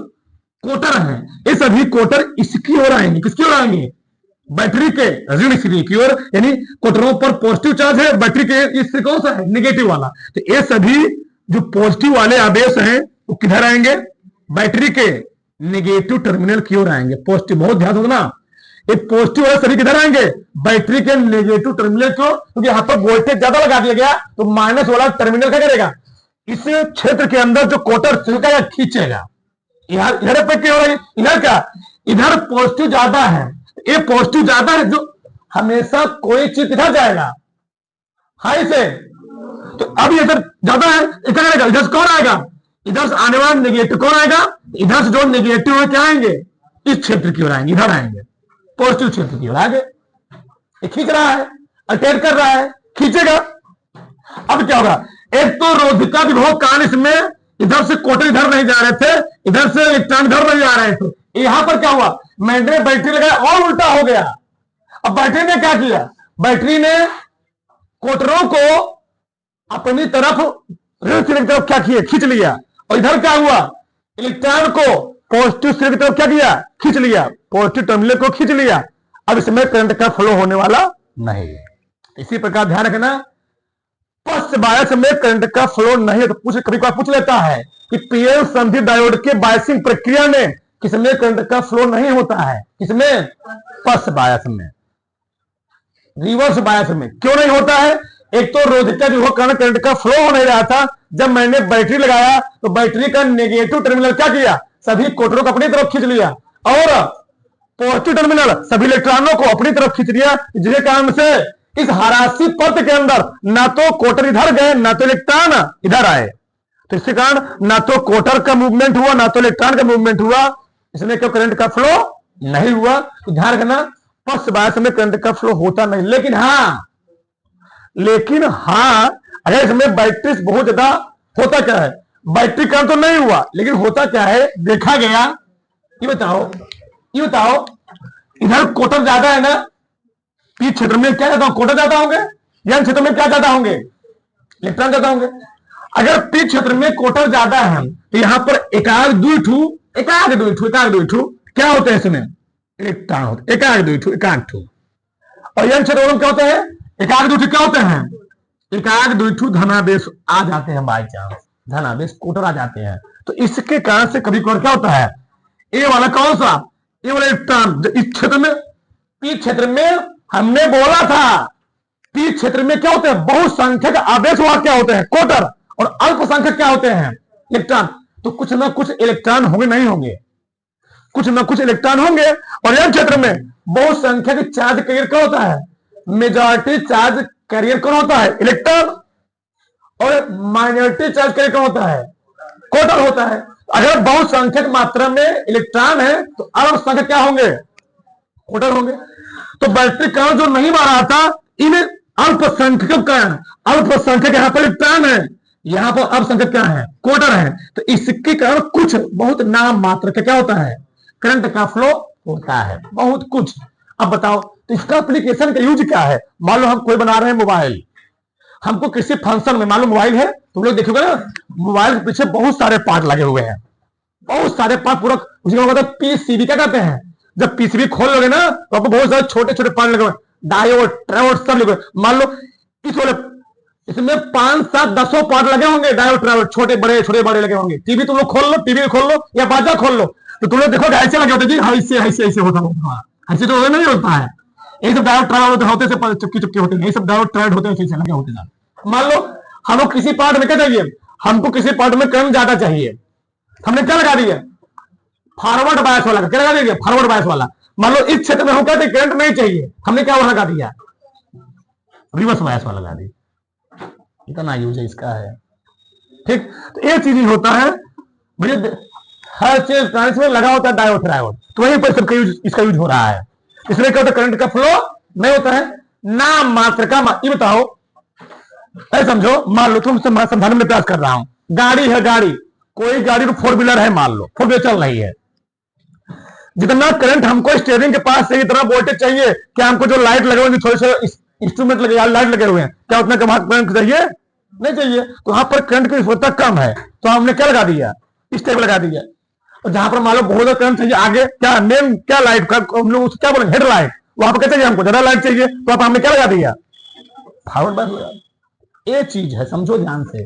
कोटर हैं, ये सभी कोटर इसकी ओर आएंगे, किसकी ओर आएंगे, बैटरी के ऋण सिरे की ओर। यानी कोटरों पर पॉजिटिव चार्ज है, बैटरी के इस सिरे कौन सा है, नेगेटिव वाला। तो ये सभी जो पॉजिटिव वाले आवेश हैं वो किधर आएंगे, बैटरी के नेगेटिव टर्मिनल की ओर आएंगे। पॉजिटिव, बहुत ध्यान रखना, ये पॉजिटिव वाले सभी किधर आएंगे, बैटरी के नेगेटिव टर्मिनल को, क्योंकि यहां पर वोल्टेज ज्यादा लगा दिया गया तो माइनस वाला टर्मिनल क्या करेगा, इस क्षेत्र के अंदर जो कोटर छिलका खींचेगा। इधर पे क्या हो रहा है, इधर क्या, इधर पॉजिटिव ज्यादा है, ये पॉजिटिव ज्यादा है, जो हमेशा कोई चीज किधर जाएगा, हाई से। तो अब ये इधर ज्यादा है, इधर से कौन आएगा, इधर से आने वाला नेगेटिव कौन आएगा, इधर से जो नेगेटिव है क्या आएंगे, इस क्षेत्र की ओर आएंगे, इधर आएंगे, पॉजिटिव क्षेत्र की ओर आगे। ये खींच रहा है, अटैक कर रहा है, खींचेगा। अब क्या होगा, एक तो रोधिका विभव कारण इसमें इधर से कोटर इधर नहीं जा रहे थे, इधर से इलेक्ट्रॉन इधर नहीं आ रहे थे। यहां पर क्या हुआ, मैंने बैटरी लगाया और उल्टा हो गया। अब बैटरी ने क्या किया, बैटरी ने कोटरों को अपनी तरफ ऋण सिरे की तरफ क्या किया, खींच लिया। और इधर क्या हुआ, इलेक्ट्रॉन को पॉजिटिव सिरे की तरफ क्या किया, खींच लिया, पॉजिटिव टर्मिनल को खींच लिया। अब इसमें करंट का फ्लो होने वाला नहीं। इसी प्रकार ध्यान रखना, पश्च बायस में करंट का फ्लो नहीं है। तो कभी कोई पूछ लेता है कि पीएन संधि डायोड के बायसिंग प्रक्रिया में किसमें करंट का फ्लो नहीं होता है, किसमें, पश्च बायस में, रिवर्स बायस में। क्यों नहीं होता है, एक तो रोधिका विभव कारण करंट का फ्लो हो नहीं रहा था। जब मैंने बैटरी लगाया तो बैटरी का नेगेटिव टर्मिनल क्या किया, सभी कोटरों को अपनी तरफ खींच लिया और पॉजिटिव टर्मिनल सभी इलेक्ट्रॉनों को अपनी तरफ खींच लिया, जिसके कारण से इस हरासी पथ के अंदर ना तो कोटर इधर गए ना तो इलेक्ट्रॉन इधर आए। तो इसके कारण ना तो कोटर का मूवमेंट हुआ ना तो इलेक्ट्रॉन का मूवमेंट हुआ, इसमें क्यों करंट का फ्लो नहीं हुआ। तो ध्यान रखना, पश्च बायस में करंट का फ्लो होता नहीं। लेकिन हाँ अगर इसमें बैटरी बहुत ज्यादा, होता क्या है, बैटरी करंट तो नहीं हुआ लेकिन होता क्या है, देखा गया, ये बताओ इधर कोटर ज्यादा है ना, पी क्षेत्र में क्या ज्यादा, कोटर ज्यादा होंगे, या क्षेत्र में क्या ज्यादा होंगे, इलेक्ट्रॉन ज्यादा होंगे। अगर पी क्षेत्र में कोटर ज्यादा है तो यहां पर एकाग द्विठू क्या होते हैं, इसमें इलेक्ट्रॉन होते, एकाग ठू। और यह क्षेत्र में क्या होता है, एकाग द्विठू क्या होते हैं, एकाग द्विठू धनावेश आ जाते हैं, बाई चांस धनावेश कोटर आ जाते हैं। तो इसके कारण से कभी कभार क्या होता है, ए वाला कौन सा, ये वाला इलेक्ट्रॉन इस क्षेत्र में, पी क्षेत्र में हमने बोला था, पी क्षेत्र में क्या होते हैं, बहुसंख्यक आवेश वहां क्या होते हैं, कोटर, और अल्पसंख्यक क्या होते हैं, इलेक्ट्रॉन। तो कुछ ना कुछ इलेक्ट्रॉन होंगे, नहीं होंगे, कुछ ना कुछ इलेक्ट्रॉन होंगे। और यह क्षेत्र में बहुसंख्यक चार्ज कैरियर क्या होता है, मेजॉरिटी चार्ज कैरियर कौन होता है, इलेक्ट्रॉन, और माइनॉरिटी चार्ज कैरियर कौन होता है, कोटर होता है। अगर बहुसंख्यक मात्रा में इलेक्ट्रॉन है तो अल्पसंख्यक क्या होंगे, कोटर होंगे। तो बैटरी करंट जो नहीं मारा था, इन अल्पसंख्यक कारण, अल्पसंख्यक यहां पर इलेक्ट्रॉन है, यहां पर अल्पसंख्यक क्या है, कोटर है। तो इसके कारण कुछ बहुत नाम मात्र का क्या होता है, करंट का फ्लो होता है, बहुत कुछ। अब बताओ तो इसका एप्लीकेशन का यूज क्या है। मान लो हम कोई बना रहे हैं मोबाइल, हमको किसी फंक्शन में, मान लो मोबाइल है, तुम लोग देखोगे ना मोबाइल के पीछे बहुत सारे पार्ट लगे हुए हैं, बहुत सारे पार्ट, पूरा उसका पीसीबी क्या कहते हैं। जब पीसीबी खोल लोगे ना तो आपको बहुत सारे छोटे छोटे पार्ट लगे हुए, डायोड ट्रायोड सब लगे। मान लो इस वाले इसमें 5-7-10 पार्ट लगे होंगे, डायोड ट्रायोड छोटे बड़े लगे होंगे। टीवी तुम लोग खोल लो या बाजा खोल लो तो तुम लोग देखो ऐसे लगे होते जी, ऐसे होता, ऐसे तो नहीं होता है। ये सब डायोड ट्रायोड होते से चुपके होते हैं, ये सब डायोड ट्रायोड होते हैं, लगे होते हैं। मान लो हमको किसी पार्ट में क्या चाहिए, हमको किसी पार्ट में करंट ज्यादा चाहिए, हमने क्या लगा दिया, फॉरवर्ड बायस वाला। क्या लगा दिया, फॉरवर्ड बायस वाला। मान लो इस क्षेत्र में हम कहते करंट नहीं चाहिए, हमने क्या लगा दिया, रिवर्स बायस वाला लगा दिया। इतना यूज है इसका है, ठीक। तो ये चीज होता है भैया, हर चीज में लगा होता है डायोड ट्रायोड, तो वहीं पर सबका यूज, इसका यूज हो रहा है। इसमें क्या होता है, करंट का फ्लो नहीं होता है, नाम मात्र का। ये बताओ, ऐसे समझो, मान लो तुम समझाने में प्रयास कर रहा हूं, गाड़ी है, गाड़ी कोई गाड़ी तो 4 व्हीलर है, मान लो 4 व्हीलर चल रही है, जितना करंट हमको स्टीयरिंग के पास चाहिए, इतना वोल्टेज चाहिए। क्या हमको जो लाइट लगे हुए, थोड़े से इंस्ट्रूमेंट लगे, लाइट लगे हुए हैं, क्या उतना करंट चाहिए, नहीं चाहिए। तो वहां पर करंट की आवश्यकता कम है, तो हमने क्या लगा दिया, स्टेप लगा दिया। और जहां पर मान लो बहुत ज्यादा करंट चाहिए, आगे क्या नेम, क्या लाइट का हम लोग क्या बोलेंगे, हेडलाइट, वहां पर क्या चाहिए, हमको ज्यादा लाइट चाहिए, तो आप हमने क्या लगा दिया, फॉरवर्ड बायस लगा। ये चीज है, समझो ध्यान से।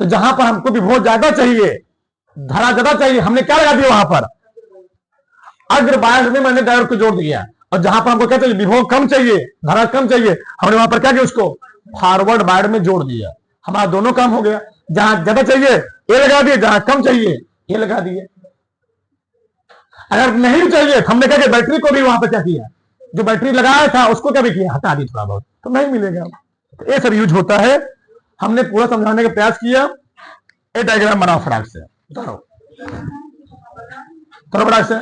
तो जहां पर हमको विभव ज्यादा चाहिए, धारा ज्यादा चाहिए, हमने क्या लगा दिया वहां पर, अग्र बायस में मैंने डायोड को जोड़ दिया। और जहां पर हमको क्या चाहिए, विभव कम चाहिए, धारा कम चाहिए, हमने वहां पर क्या किया, उसको फॉरवर्ड बायस में जोड़ दिया। हमारा दोनों काम हो गया, जहां ज्यादा चाहिए ये लगा दिए, जहां कम चाहिए ये लगा दिए। अगर नहीं चाहिए हमने क्या किया, बैटरी को भी वहां पर क्या किया, जो बैटरी लगाया था उसको क्या भी किया, हटा दी थोड़ा बहुत, तो नहीं मिलेगा। तो ये सब यूज होता है, हमने पूरा समझाने का प्रयास किया। ये डायग्राम बनाओ फटाक से, करो फटाक से।